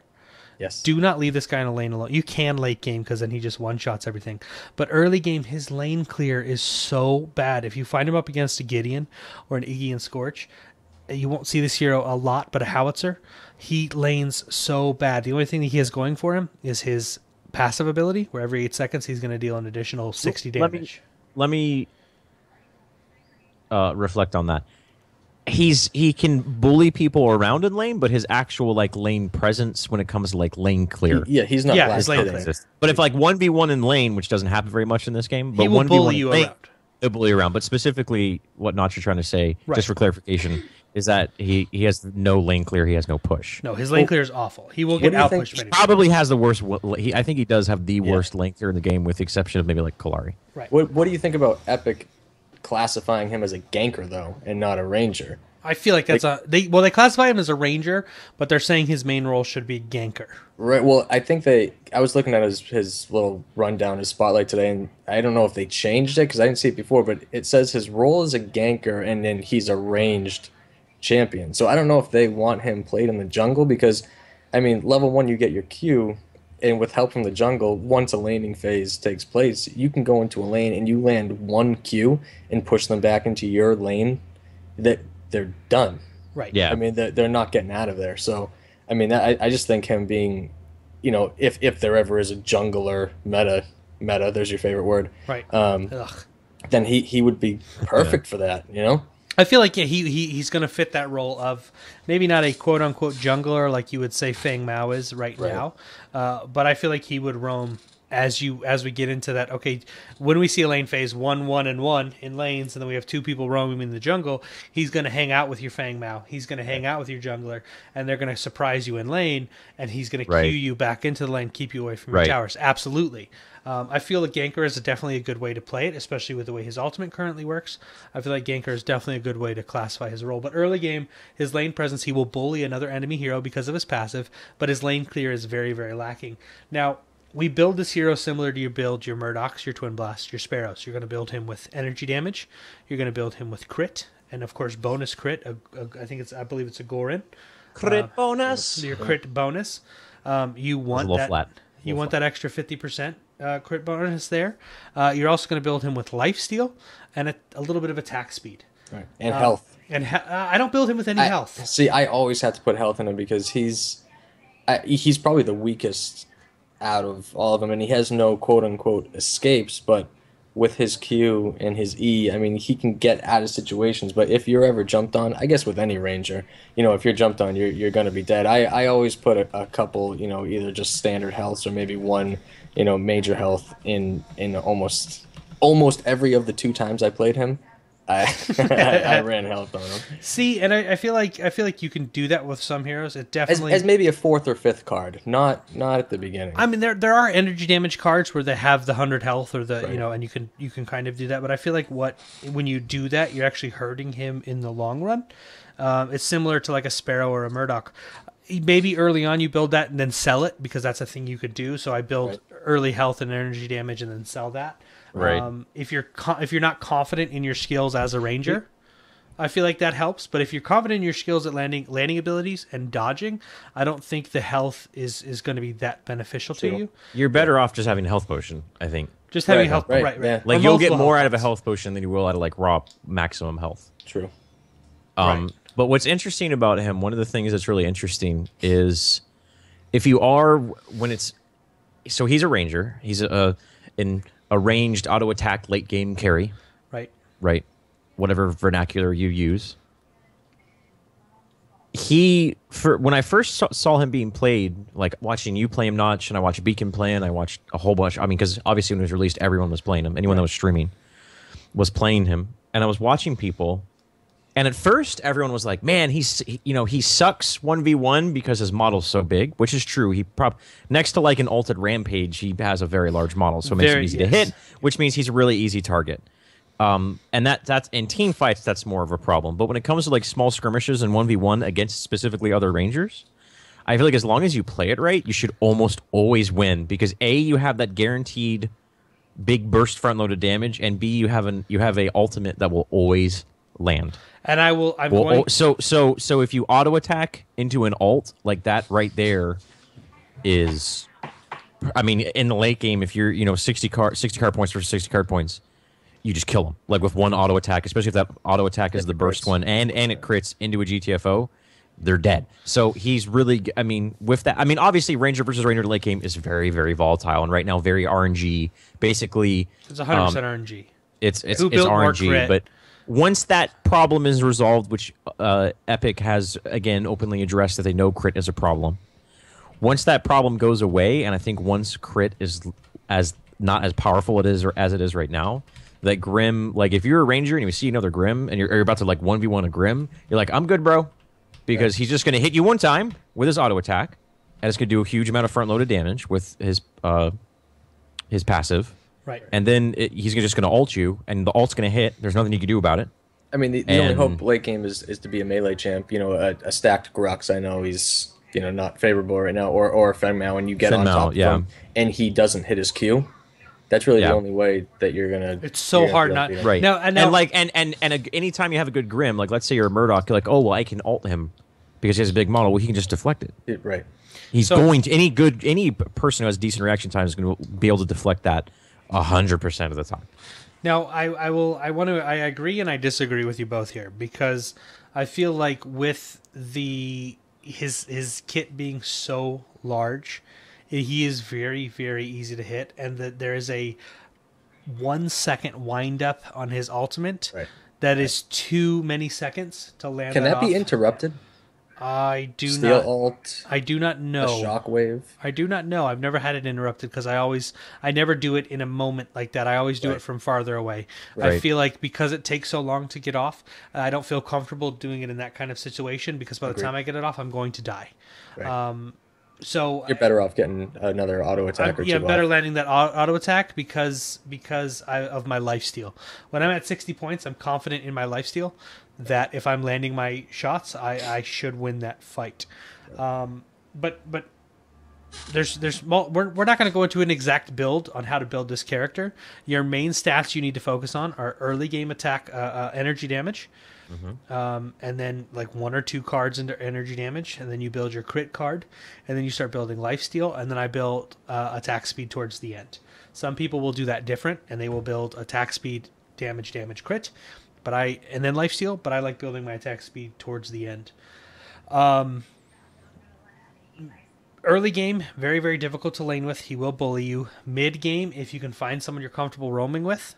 Yes. Do not leave this guy in a lane alone. You can late game because then he just one-shots everything. But early game, his lane clear is so bad. If you find him up against a Gideon or an Iggy and Scorch, you won't see this hero a lot, but a Howitzer, he lanes so bad. The only thing that he has going for him is his passive ability, where every 8 seconds he's going to deal an additional 60 damage. Let me reflect on that. He can bully people around in lane, but his actual like lane presence when it comes to like lane clear. Yeah, he's not. Yeah, black his lane hitting. clear. But if like 1v1 in lane, which doesn't happen very much in this game, but He will 1v1 bully in you lane, around. he'll bully around. But specifically, what Notch is trying to say, Right. just for clarification, is that he has no lane clear, he has no push. No, his lane clear is awful. He will What get do you out think- pushed. many Probably has the worst. I think he does have the worst lane clear in the game, with the exception of maybe like Kalari. Right. What do you think about Epic classifying him as a ganker though, and not a ranger? I feel like that's they classify him as a ranger, but they're saying his main role should be ganker. Right. Well, I think I was looking at his little rundown, his spotlight today, and I don't know if they changed it because I didn't see it before, but it says his role is a ganker, and then he's a ranged champion. So I don't know if they want him played in the jungle because, I mean, level 1 you get your Q, and with help from the jungle, once a laning phase takes place, you can go into a lane and you land 1 Q and push them back into your lane. That they're done. Right. Yeah. I mean, they're not getting out of there. So, I mean, I just think him being, if there ever is a jungler meta, there's your favorite word, Right. Ugh. then he would be perfect for that, I feel like he's going to fit that role of maybe not a quote unquote jungler like you would say Fang Mao is right now, but I feel like he would roam as we get into that. Okay, when we see a lane phase 1-1-1 in lanes, and then we have two people roaming in the jungle, he's going to hang out with your Fang Mao. He's going to hang out with your jungler, and they're going to surprise you in lane, and he's going to cue you back into the lane, keep you away from your towers. Absolutely. I feel like Ganker is definitely a good way to play it, especially with the way his ultimate currently works. I feel like Ganker is definitely a good way to classify his role. But early game, his lane presence, he will bully another enemy hero because of his passive, but his lane clear is very, very lacking. Now, we build this hero similar to your Murdochs, your Twin Blasts, your Sparrows. You're going to build him with energy damage. You're going to build him with crit, and of course bonus crit. I believe it's a Gorin. Crit bonus. Your crit bonus. You want that. Flat. You want that extra 50% crit bonus there. You're also going to build him with lifesteal and a little bit of attack speed. Right. And health. And I don't build him with any health. See, I always have to put health in him because he's probably the weakest out of all of them, and he has no quote-unquote escapes, but with his Q and his E, I mean, he can get out of situations, but if you're ever jumped on, I guess with any ranger, if you're jumped on, you're going to be dead. I always put a couple, either just standard healths or maybe one, major health in almost every of the 2 times I played him. I ran health on him. See, and I feel like you can do that with some heroes. It definitely as maybe a 4th or 5th card, not at the beginning. I mean, there are energy damage cards where they have the 100 health or the and you can kind of do that. But I feel like when you do that, you're actually hurting him in the long run. It's similar to like a Sparrow or a Murdoch. Maybe early on you build that and then sell it because that's a thing you could do. So I build early health and energy damage and then sell that. Right. If you're not confident in your skills as a ranger, I feel like that helps. But if you're confident in your skills at landing abilities and dodging, I don't think the health is going to be that beneficial to you. You're better off just having a health potion, I think. Just having health, right. Yeah. Like you'll get more out of a health potion than you will out of like raw maximum health. True. But what's interesting about him, one of the things that's really interesting is if you are so he's a ranger. He's an ranged auto attack late game carry. Right. Whatever vernacular you use. When I first saw him being played, like watching you play him Notch, and I watched Beacon play, and I watched a whole bunch. I mean, because obviously when it was released, everyone was playing him. Anyone that was streaming was playing him, and I was watching people. And at first, everyone was like, "Man, he sucks 1v1 because his model's so big," which is true. Next to like an ulted Rampage, he has a very large model, so it makes him easy to hit, which means he's a really easy target. And that's in team fights, that's more of a problem. But when it comes to like small skirmishes and 1v1 against specifically other rangers, I feel like as long as you play it right, you should almost always win because A, you have that guaranteed big burst front loaded damage, and B, you have a ultimate that will always land. And so if you auto attack into an ult like that right there is, I mean, in the late game, if you're 60 card points versus 60 card points, you just kill them like with one auto attack, especially if that auto attack is the burst one and it crits into a GTFO, they're dead. So he's really, I mean, with that, I mean, obviously Ranger versus Ranger late game is very, very volatile and right now very RNG. Basically, it's 100% RNG. It's RNG, but once that problem is resolved, which Epic has again openly addressed that they know crit is a problem. Once that problem goes away, and I think once crit is as not as powerful as it is right now, that Grim, like if you're a Ranger and you see another Grim and you're about to like 1v1 a Grim, you're like, I'm good, bro, because he's just going to hit you one time with his auto attack, and it's going to do a huge amount of front loaded damage with his passive. Right. And then he's just going to ult you, and the ult's going to hit. There's nothing you can do about it. I mean, the only hope late game is to be a melee champ. A stacked Grux, I know he's not favorable right now, or Feng Mao, and you get on top of him, and he doesn't hit his Q. That's really the only way that you're gonna. It's so hard not right. Now, anytime you have a good Grim, like let's say you're a Murdoch, you're like, oh well, I can ult him because he has a big model. Well, he can just deflect it. Right. He's going to any person who has decent reaction time is going to be able to deflect that 100% of the time. Now, I agree and I disagree with you both here because I feel like with the his kit being so large, he is very, very easy to hit, and that there is a 1 second wind up on his ultimate that is too many seconds to land. Can that be off. interrupted? I do Steel not. alt. I do not know. A shockwave. I do not know. I've never had it interrupted because I never do it in a moment like that. I always do it from farther away. Right. I feel like because it takes so long to get off, I don't feel comfortable doing it in that kind of situation because by the time I get it off, I'm going to die. Right. So You're better off getting another auto attack or two. I'm better landing that auto attack because of my lifesteal. When I'm at 60 points, I'm confident in my lifesteal that if I'm landing my shots, I should win that fight. But we're not going to go into an exact build on how to build this character. Your main stats you need to focus on are early game attack, energy damage. And then like 1 or 2 cards into energy damage, and then you build your crit card, and then you start building lifesteal, and then I build attack speed towards the end. Some people will do that different, and they will build attack speed, damage, crit, and then lifesteal. But I like building my attack speed towards the end. Early game, very, very difficult to lane with. He will bully you. Mid game, if you can find someone you're comfortable roaming with,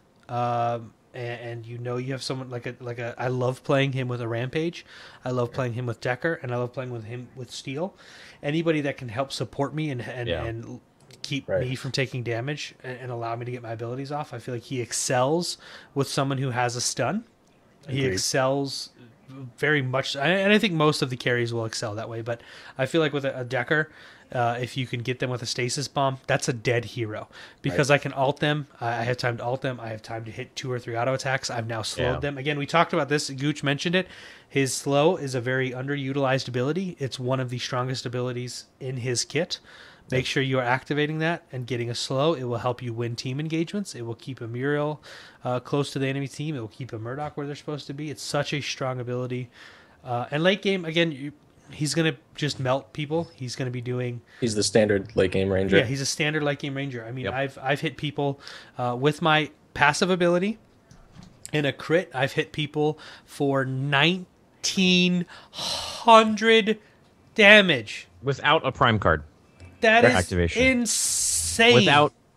and you know you have someone like a I love playing him with a Rampage. I love playing him with Decker, and I love playing with him with Steel. Anybody that can help support me and keep me from taking damage and allow me to get my abilities off. I feel like he excels with someone who has a stun. He excels very much, and I think most of the carries will excel that way, but I feel like with a Decker, if you can get them with a stasis bomb, that's a dead hero because I can ult them. I have time to ult them. I have time to hit 2 or 3 auto attacks. I've now slowed them. Again, we talked about this. Gooch mentioned it. His slow is a very underutilized ability. It's one of the strongest abilities in his kit. Make sure you are activating that and getting a slow. It will help you win team engagements. It will keep a Muriel close to the enemy team. It will keep a Murdoch where they're supposed to be. It's such a strong ability. And late game, again, he's going to just melt people. He's going to be doing... He's the standard late game ranger. Yeah, he's a standard late game ranger. I mean, I've hit people with my passive ability. In a crit, I've hit people for 1,900 damage. Without a prime card. That is activation. insane.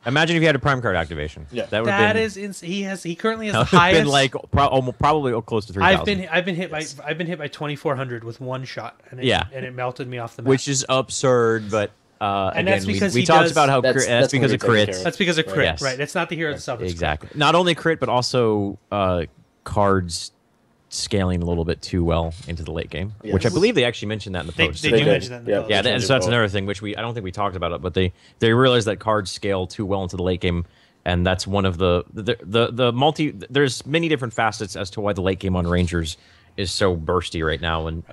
Imagine if you had a prime card activation. Yeah, that is insane. He currently has the been highest. like probably close to 3,000. I've been hit by 2,400 with one shot, and it melted me off the map. Which is absurd, but and again, that's because we talked about how that's because of crits. That's because of crit, right? It's not the hero itself. Exactly. Not only crit, but also cards scaling a little bit too well into the late game, which I believe they actually mentioned that in the post. They do mention that in the post. Yeah, so that's another thing which I don't think we talked about it, but they realized that cards scale too well into the late game, and that's one of the multi. There's many different facets as to why the late game on Rangers is so bursty right now, and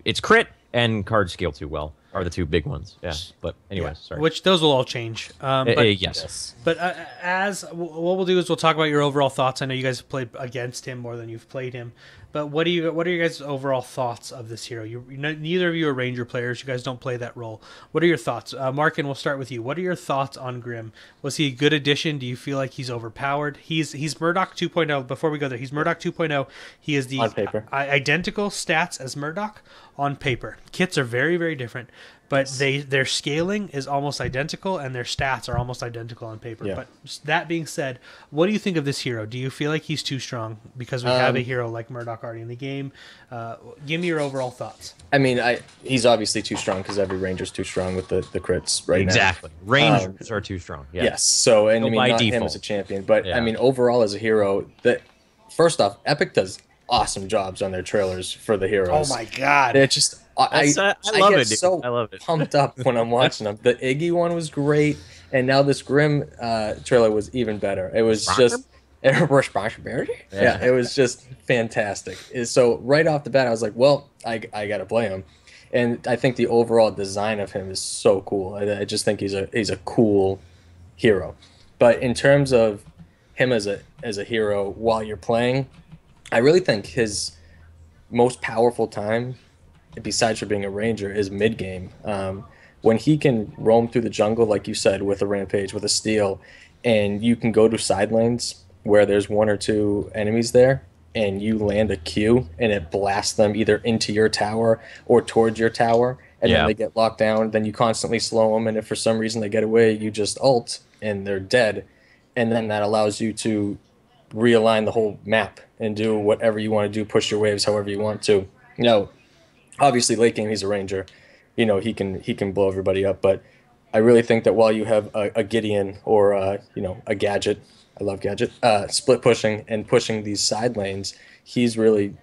it's crit and cards scale too well are the two big ones. Yeah, but anyways, sorry. Which those will all change. Yes. But as what we'll do is we'll talk about your overall thoughts. I know you guys have played against him more than you've played him. But what are your guys' overall thoughts of this hero? Neither of you are Ranger players. You guys don't play that role. What are your thoughts? Marcan, we'll start with you. What are your thoughts on Grim? Was he a good addition? Do you feel like he's overpowered? He's Murdoch 2.0. Before we go there, he's Murdoch 2.0. He is the on paper. Identical stats as Murdoch on paper. Kits are very, very different, but their scaling is almost identical, and their stats are almost identical on paper. Yeah. But that being said, what do you think of this hero? Do you feel like he's too strong because we have a hero like Murdoch already in the game? Give me your overall thoughts. I mean, he's obviously too strong because every Ranger's too strong with the crits right now. Exactly. Rangers are too strong. Yeah. Yes. So, and I mean, by not default. him as a champion, but I mean, overall as a hero, first off, Epic does awesome jobs on their trailers for the heroes. Oh my god! They're just I love get it, dude. so I love it. pumped up when I'm watching them. The Iggy one was great, and now this Grim trailer was even better. It was just it was just fantastic. So right off the bat, I was like, well, I got to play him, and I think the overall design of him is so cool. I just think he's a cool hero. But in terms of him as a hero while you're playing, I really think his most powerful time, besides for being a ranger, is mid game. When he can roam through the jungle, like you said, with a Rampage, with a Steel, and you can go to side lanes where there's 1 or 2 enemies there, and you land a Q and it blasts them either into your tower or towards your tower, and then they get locked down, then you constantly slow them, and if for some reason they get away, you just ult and they're dead, and then that allows you to realign the whole map and do whatever you want to do, push your waves however you want to. Obviously late game he's a ranger, he can blow everybody up, but I really think that while you have a Gideon or a Gadget, I love Gadget, split pushing and pushing these side lanes, he's really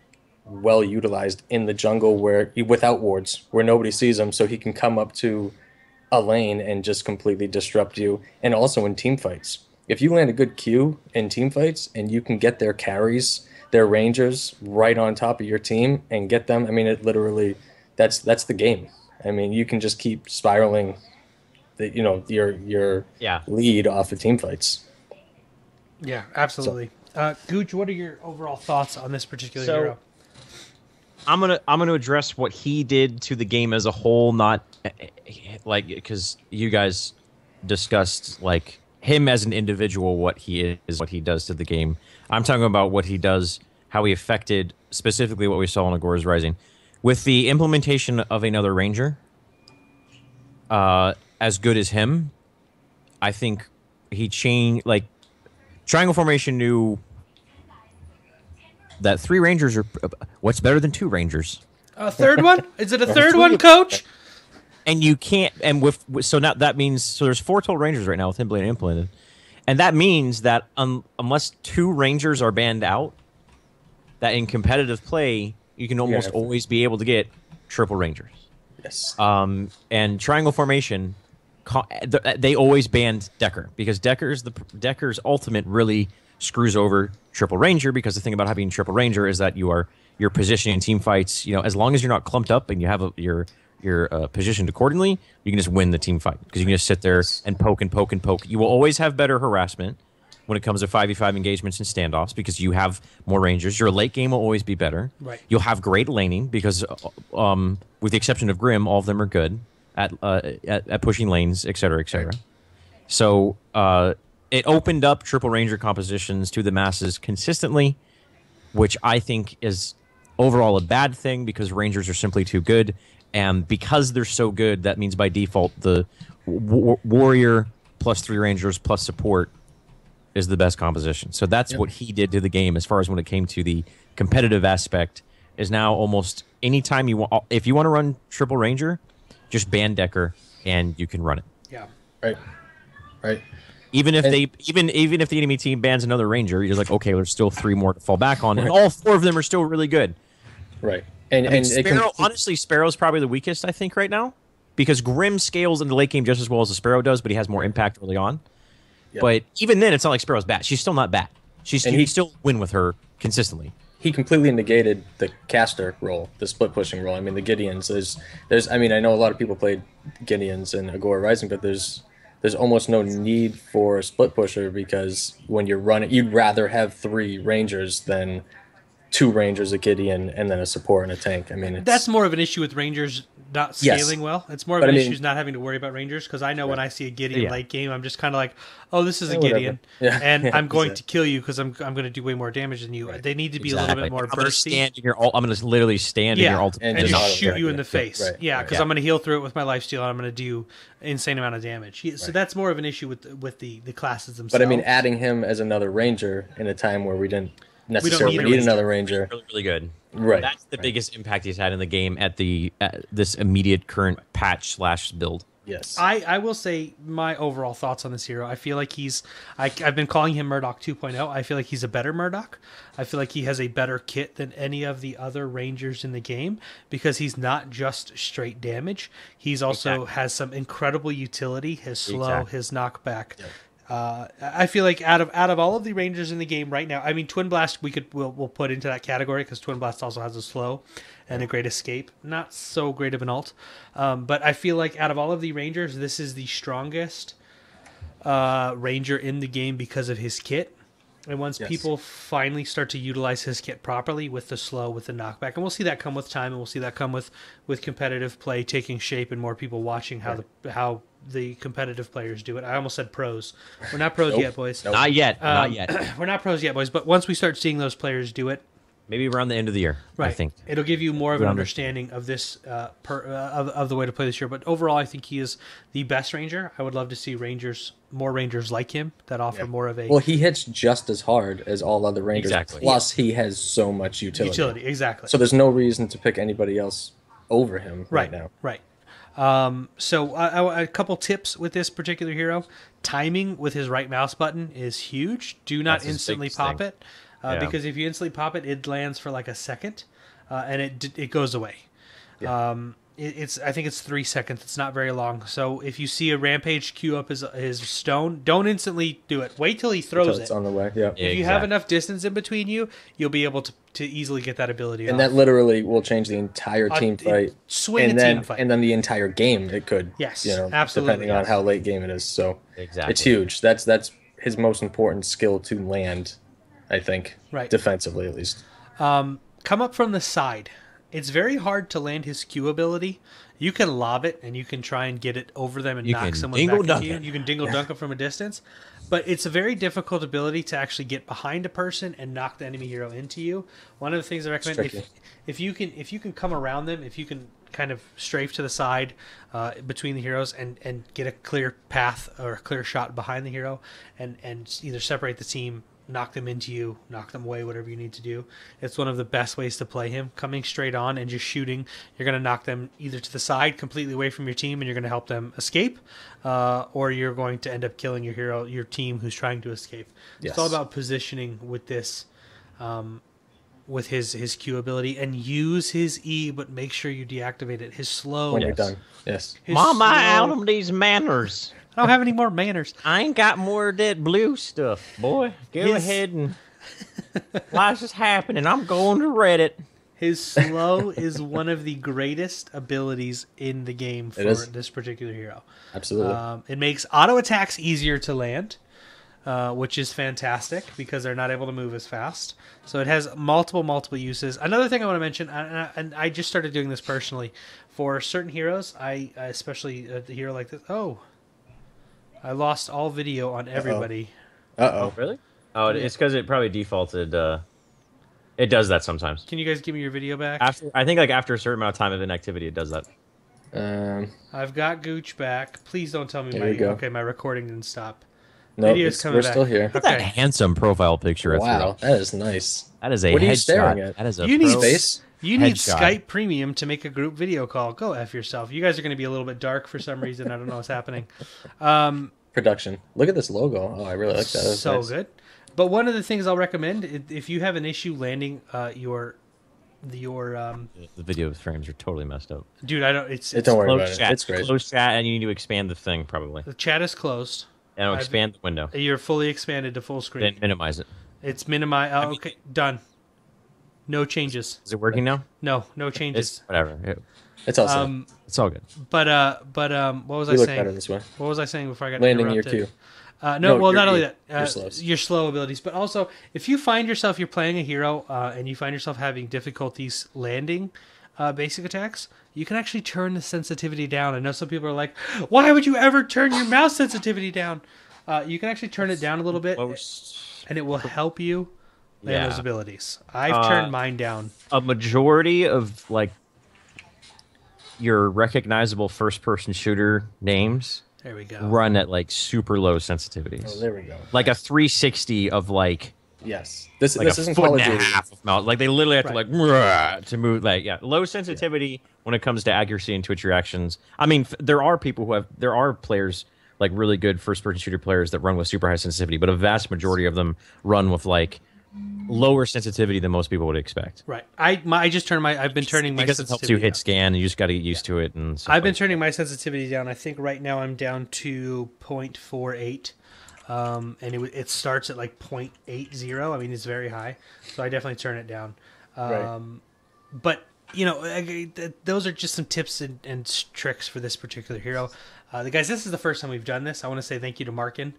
well utilized in the jungle without wards, where nobody sees him, so he can come up to a lane and just completely disrupt you. And also in team fights, if you land a good Q in team fights and you can get their carries, their rangers right on top of your team and get them, I mean, it literally, that's the game. I mean, you can just keep spiraling your lead off of team fights. Yeah, absolutely. Gooch, what are your overall thoughts on this particular hero? I'm gonna address what he did to the game as a whole, not like, because you guys discussed like him as an individual, what he is, what he does to the game. I'm talking about what he does, how he affected specifically what we saw on Agora's Rising, with the implementation of another ranger. As good as him, I think he changed. Like, Triangle Formation knew that 3 rangers are what's better than 2 rangers. A third one? Is it a third one, Coach? And you can't. And so now that means, so there's 4 total rangers right now with him being implemented, and that means that unless 2 rangers are banned out, that in competitive play you can almost always be able to get triple rangers. Yes. And Triangle Formation, they always banned Decker, because Decker's ultimate really screws over triple ranger, because the thing about having triple ranger is that you're positioning in team fights. As long as you're not clumped up and you have your positioned accordingly, you can just win the team fight, because you can just sit there and poke and poke and poke. You will always have better harassment when it comes to 5v5 engagements and standoffs, because you have more rangers. Your late game will always be better. Right. You'll have great laning, because with the exception of Grim, all of them are good at pushing lanes, etc., etc. Right. So it opened up triple ranger compositions to the masses consistently, which I think is overall a bad thing, because rangers are simply too good. And because they're so good, that means by default the warrior plus 3 rangers plus support is the best composition. So that's what he did to the game, as far as when it came to the competitive aspect, is now almost anytime you want, if you want to run triple ranger, just ban Decker and you can run it. Yeah. Right. Even if the enemy team bans another ranger, you're like, okay, there's still 3 more to fall back on, and all 4 of them are still really good. Right. And Sparrow, honestly, Sparrow's probably the weakest, I think, right now, because Grim scales in the late game just as well as the Sparrow does, but he has more impact early on. Yep. But even then, it's not like Sparrow's bad. She's still not bad. You can still win with her consistently. He completely negated the caster role, the split pushing role. I mean, the Gideons. There's. I mean, I know a lot of people played Gideons in Agora Rising, but there's almost no need for a split pusher, because when you're running, you'd rather have 3 rangers than 2 rangers, a Gideon, and then a support and a tank. I mean, that's more of an issue with rangers not scaling well. It's more of an issue not having to worry about rangers, because I know when I see a Gideon late game, I'm just kind of like, oh, this is a Gideon, and I'm going to kill you because I'm going to do way more damage than you. Right. They need to be a little bit more bursty. I'm going to literally stand in your ult and just shoot you in the face. Because I'm going to heal through it with my lifesteal, and I'm going to do insane amount of damage. So that's more of an issue with the classes themselves. But I mean, adding him as another ranger in a time where we didn't necessarily need another ranger. Really good. Right. That's the biggest impact he's had in the game at this immediate current patch / build. Yes. I will say my overall thoughts on this hero. I feel like I've been calling him Murdoch 2.0. I feel like he's a better Murdoch. I feel like he has a better kit than any of the other rangers in the game, because he's not just straight damage. He's also has some incredible utility, his slow, his knockback. Yep. I feel like out of all of the rangers in the game right now, I mean, Twin Blast we'll put into that category, because Twin Blast also has a slow and a great escape. Not so great of an ult, but I feel like out of all of the rangers, this is the strongest ranger in the game because of his kit. And once people finally start to utilize his kit properly with the slow, with the knockback, and we'll see that come with time, and we'll see that come with competitive play taking shape and more people watching how the competitive players do it. I almost said pros. We're not pros yet, boys. Not yet. Not yet. We're not pros yet, boys. But once we start seeing those players do it, Maybe around the end of the year, Right. I think. It'll give you more of an Around understanding of this of the way to play this year. But overall, I think he is the best ranger. I would love to see more rangers like him that offer more of a Well, he hits just as hard as all other rangers. Exactly. Plus, he has so much utility. Exactly. So there's no reason to pick anybody else over him right now. Right. So a couple tips with this particular hero. Timing with his right mouse button is huge. Do not That's his instantly biggest pop thing. it. Yeah. Because if you instantly pop it, it lands for like a second, and it goes away. Yeah. I think it's 3 seconds. It's not very long. So if you see a rampage queue up his stone, don't instantly do it. Wait till he throws Until it. it's on the way. Yeah. If you have enough distance in between you, you'll be able to easily get that ability. And off. that literally will change the entire team fight. Swing and a then, team fight. And then the entire game it could. Yes, absolutely. Depending on how late game it is. So Exactly. it's huge. That's his most important skill to land, I think. Right. Defensively, at least. Come up from the side. It's very hard to land his Q ability. You can lob it, and you can try and get it over them and knock someone back into you. You can dingle dunk it from a distance. But it's a very difficult ability to actually get behind a person and knock the enemy hero into you. One of the things I recommend, if you can come around them, if you can kind of strafe to the side between the heroes and get a clear path or a clear shot behind the hero and either separate the team, knock them into you, knock them away, whatever you need to do. It's one of the best ways to play him. Coming straight on and just shooting, you're going to knock them either to the side, completely away from your team, and you're going to help them escape, or you're going to end up killing your team who's trying to escape. Yes. It's all about positioning with this, with his Q ability, and use his E, but make sure you deactivate it. His slow. When you're done. Yes. Mama, out of these manners. I don't have any more manners. I ain't got more of that blue stuff, boy. Go ahead and why's this happening? I'm going to Reddit. His slow is one of the greatest abilities in the game for this particular hero. Absolutely. It makes auto attacks easier to land, which is fantastic because they're not able to move as fast. So it has multiple uses. Another thing I want to mention, and I just started doing this personally, for certain heroes, especially a hero like this. Oh, I lost all video on everybody. Uh-oh. Really? Oh, it's because it probably defaulted. It does that sometimes. Can you guys give me your video back? I think after a certain amount of time of inactivity, it does that. I've got Gooch back. Please don't tell me my recording didn't stop. No, Video's coming we're back. still here. Look at that handsome profile picture. Wow, that is nice. That is a What are you headshot. staring at? That is a You need Space? You need Headshot. Skype Premium to make a group video call. Go F yourself. You guys are going to be a little bit dark for some reason. I don't know what's happening. Production. Look at this logo. Oh, I really like that. That's So nice. good. But one of the things I'll recommend, if you have an issue landing your the video frames are totally messed up. dude, I don't. It's Don't worry about Close it. chat, It's great. close chat, and you need to expand the thing probably. the chat is closed. And it'll expand the window. You're fully expanded to full screen. Then minimize it. It's minimize. Oh, okay, done. No changes. Is it working now? No changes. It's whatever. It's also It's all good. But what was we I look saying? better this way. What was I saying before I got Landing your interrupted? Q. No, well, your not only E, that, your slows. your slow abilities, but also if you find yourself you're playing a hero and you find yourself having difficulties landing basic attacks, you can actually turn the sensitivity down. I know some people are like, "Why would you ever turn your mouse sensitivity down?" You can actually turn it down a little bit, and it will help you land those abilities. I've turned mine down. A majority of like your recognizable first-person shooter names There we go. run at like super low sensitivities. Oh, there we go. Like a 360 of like Yes. This like a isn't foot Call and of a Duty. half of mouse. Like they literally have to Right. like "Rah," to move. Like low sensitivity when it comes to accuracy and twitch reactions. I mean, there are players like really good first-person shooter players that run with super high sensitivity, but a vast majority of them run with like lower sensitivity than most people would expect. Right. I just turned my. I've been turning my Because it helps sensitivity you hit down. scan, and you just got to get used to it. And stuff I've been like turning my sensitivity down. I think right now I'm down to 0.48. And it starts at like 0.80. I mean, it's very high. So I definitely turn it down. Right. But, those are just some tips and tricks for this particular hero. The guys, this is the first time we've done this. I want to say thank you to Marcan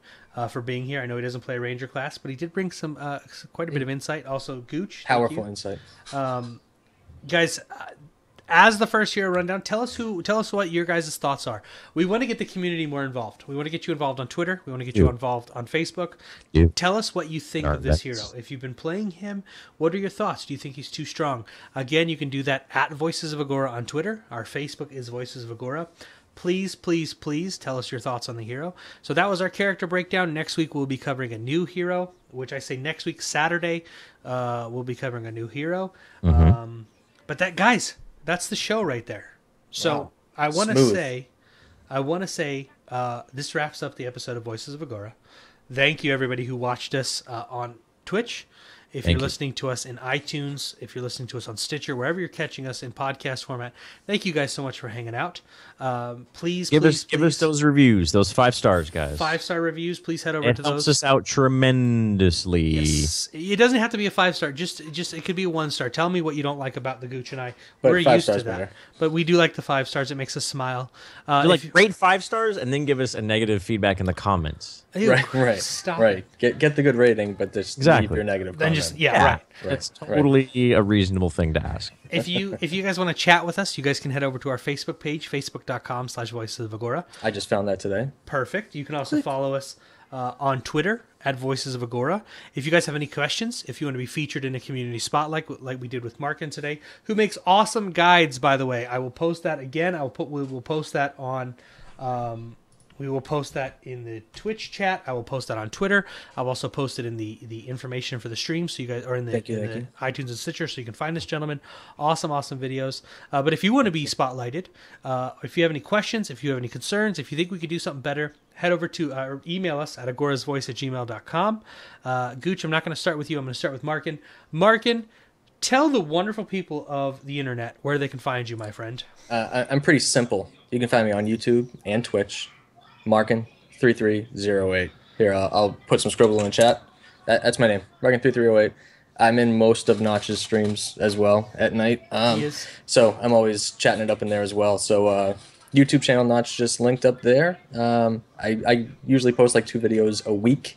for being here. I know he doesn't play Ranger class, but he did bring some quite a bit of insight. Also, Gooch. thank Powerful you. insight. Guys, as the first hero rundown, tell us what your guys' thoughts are. We want to get the community more involved. We want to get you involved on Twitter. We want to get you involved on Facebook. Tell us what you think of this hero. If you've been playing him, what are your thoughts? Do you think he's too strong? Again, you can do that at Voices of Agora on Twitter. Our Facebook is Voices of Agora. Please, please, please tell us your thoughts on the hero. So that was our character breakdown. Next week we'll be covering a new hero, which I say next week, Saturday, we'll be covering a new hero. But that's the show right there. So wow. I want to say, this wraps up the episode of Voices of Agora. Thank you everybody who watched us on Twitch. If you're listening to us in iTunes, if you're listening to us on Stitcher, wherever you're catching us in podcast format, thank you guys so much for hanging out. Please give us those reviews, those 5 stars, guys. 5-star reviews. Please head over to those. It helps us out tremendously. Yes. It doesn't have to be a 5-star. Just it could be a 1-star. Tell me what you don't like about the Gooch and I. But we're used to that, better. But we do like the 5 stars. It makes us smile. Rate 5 stars and then give us a negative feedback in the comments. Ew, right. Stop right. it. Get the good rating, but just leave your negative comment. Right. That's totally a reasonable thing to ask. If you guys want to chat with us, you guys can head over to our Facebook page, facebook.com/Voices of Agora. I just found that today. Perfect. You can also follow us on Twitter at Voices of Agora. If you guys have any questions, if you want to be featured in a community spotlight like we did with Marcan today, who makes awesome guides, by the way. I will post that again. We will post that on. We will post that in the Twitch chat. I will post that on Twitter. I'll also post it in the information for the stream, so you guys are in the iTunes and Stitcher, so you can find this gentleman. Awesome videos. But if you want to be spotlighted, if you have any questions, if you have any concerns, if you think we could do something better, head over to or email us at agorasvoice@gmail.com. Gooch, I'm not going to start with you. I'm going to start with Marcan. Marcan, tell the wonderful people of the internet where they can find you, my friend. I'm pretty simple. You can find me on YouTube and Twitch. Marcan3308. Here, I'll put some scribble in the chat. That's my name, Marcan3308. I'm in most of Notch's streams as well at night. So I'm always chatting it up in there as well. So YouTube channel Notch just linked up there. I usually post like 2 videos a week.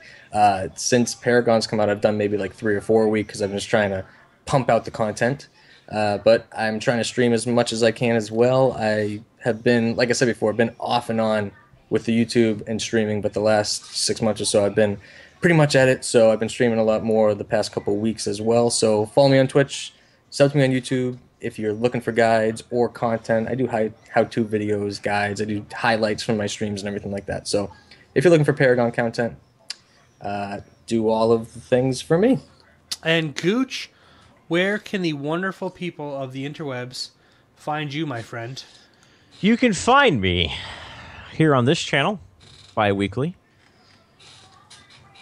Since Paragon's come out, I've done maybe like 3 or 4 a week because I'm just trying to pump out the content. But I'm trying to stream as much as I can as well. I have been, like I said before, been off and on with the YouTube and streaming, but the last 6 months or so I've been pretty much at it, so I've been streaming a lot more the past couple of weeks as well. So follow me on Twitch, sub to me on YouTube. If you're looking for guides or content, I do how-to videos, guides, I do highlights from my streams and everything like that. So if you're looking for Paragon content, do all of the things for me. And Gooch, where can the wonderful people of the interwebs find you, my friend? You can find me here on this channel bi-weekly.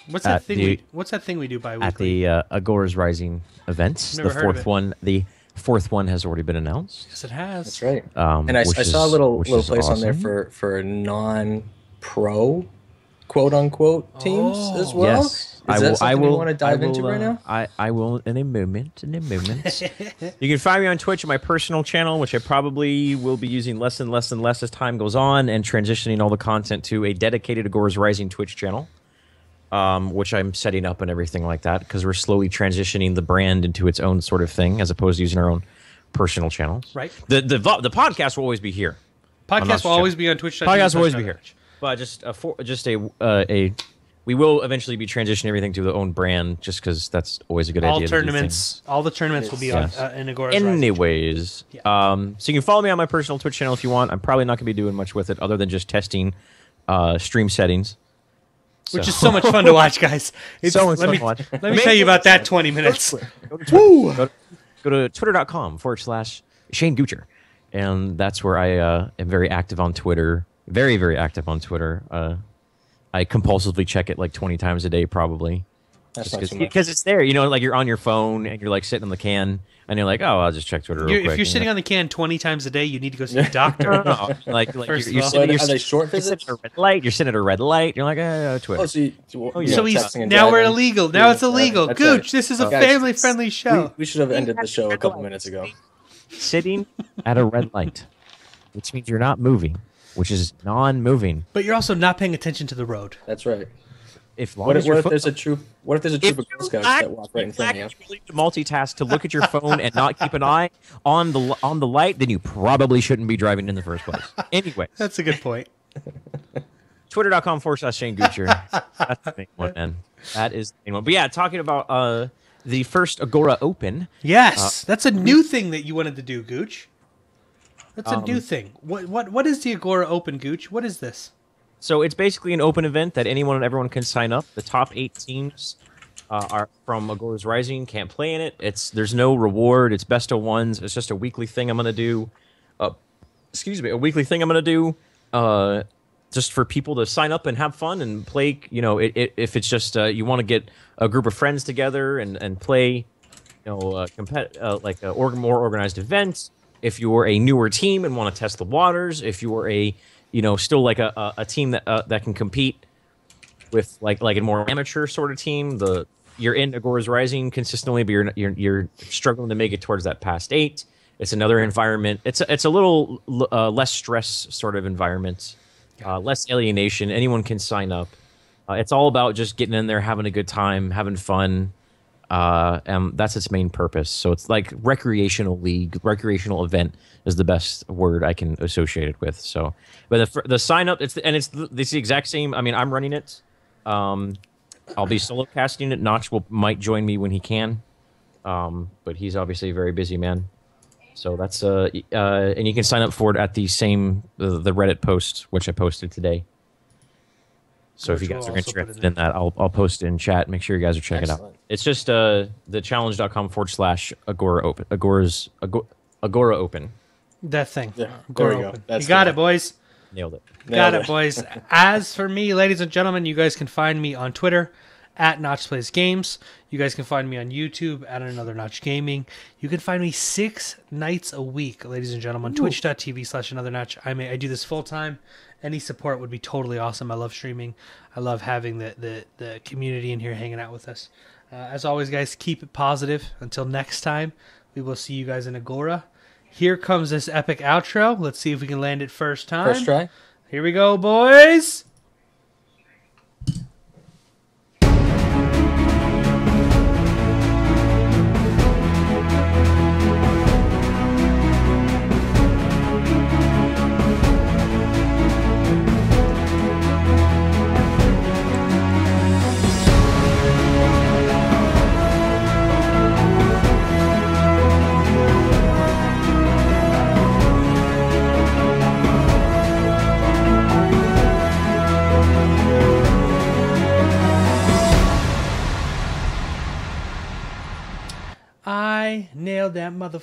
What's that thing we do bi-weekly? At the Agora's Rising events. The fourth one has already been announced. Yes, it has. That's right. And I saw a little place awesome on there for non-pro, quote unquote, teams as well. Yes. Is that something you want to dive into right now? I will in a moment. You can find me on Twitch at my personal channel, which I probably will be using less and less as time goes on, and transitioning all the content to a dedicated Agora's Rising Twitch channel, which I'm setting up and everything like that, because we're slowly transitioning the brand into its own sort of thing, as opposed to using our own personal channels. Right. The podcast will always be here. Podcast will always be on Twitch. Podcast will always be here. But we will eventually be transitioning everything to the own brand, just because that's always a good idea. All the tournaments will be on in Agora's Anyways, so you can follow me on my personal Twitch channel if you want. I'm probably not going to be doing much with it other than just testing stream settings. Which is so much fun to watch, guys. It's so much fun to watch. Let me tell you about that 20 minutes. Go to twitter.com/Shane Goocher. And that's where I am very active on Twitter. Very, very active on Twitter. I compulsively check it like 20 times a day, probably. Because it's there, like you're on your phone and you're like sitting on the can and you're like, oh, I'll just check Twitter real quick. If you're sitting on the can 20 times a day, you need to go see a doctor. No. Like you're sitting, are they short visits? You're sitting at a red light. You're like, Twitter. Now we're illegal. Now it's illegal. Gooch, right. This is a family-friendly show. We should have ended the show a couple minutes ago. Sitting at a red light, which means you're not moving, which is non-moving. But you're also not paying attention to the road. That's right. if long What as if, your what if phone, there's a troop? What if there's a troop of Girl Scouts that walk right in front of you? ability to multitask to look at your phone and not keep an eye on the light, then you probably shouldn't be driving in the first place. Anyways, That's a good point. Twitter.com/Shane Goocher. That's the main one, man. That is the main one. But yeah, talking about the first Agora Open. Yes, that's a new thing that you wanted to do, Gooch. That's a new thing. What is the Agora Open, Gooch? What is this? So it's basically an open event that anyone and everyone can sign up. The top 8 teams are from Agora's Rising can't play in it. There's no reward. It's best of ones. It's just a weekly thing I'm gonna do. A weekly thing I'm gonna do. Just for people to sign up and have fun and play. You know, if it's just you want to get a group of friends together and play, more organized events. If you're a newer team and want to test the waters, if you're still like a team that can compete with like a more amateur sort of team, you're in Agora's Rising consistently, but you're struggling to make it towards that past 8. It's another environment. It's a little less stress sort of environment, less alienation. Anyone can sign up. It's all about just getting in there, having a good time, having fun. And that's its main purpose. So it's like recreational recreational event is the best word I can associate it with. So, but the sign up, it's the exact same. I mean, I'm running it. I'll be solo casting it. Notch might join me when he can. But he's obviously a very busy man. So that's and you can sign up for it at the same the Reddit post which I posted today. So if you guys are interested in that, I'll post it in chat. Make sure you guys are checking it out. It's just the challenge.com/Agora Open. Agora Open. That thing. Yeah, Agora there we go. Open. That's You got the it, boys. Nailed it. Got it, boys. As for me, ladies and gentlemen, you guys can find me on Twitter at Notch Plays Games. You guys can find me on YouTube at Another Notch Gaming. You can find me 6 nights a week, ladies and gentlemen. Twitch.tv/Another Notch. I do this full time. Any support would be totally awesome. I love streaming. I love having the community in here hanging out with us. As always, guys, keep it positive. Until next time, we will see you guys in Agora. Here comes this epic outro. Let's see if we can land it first time. First try. Here we go, boys. I nailed that motherfucker.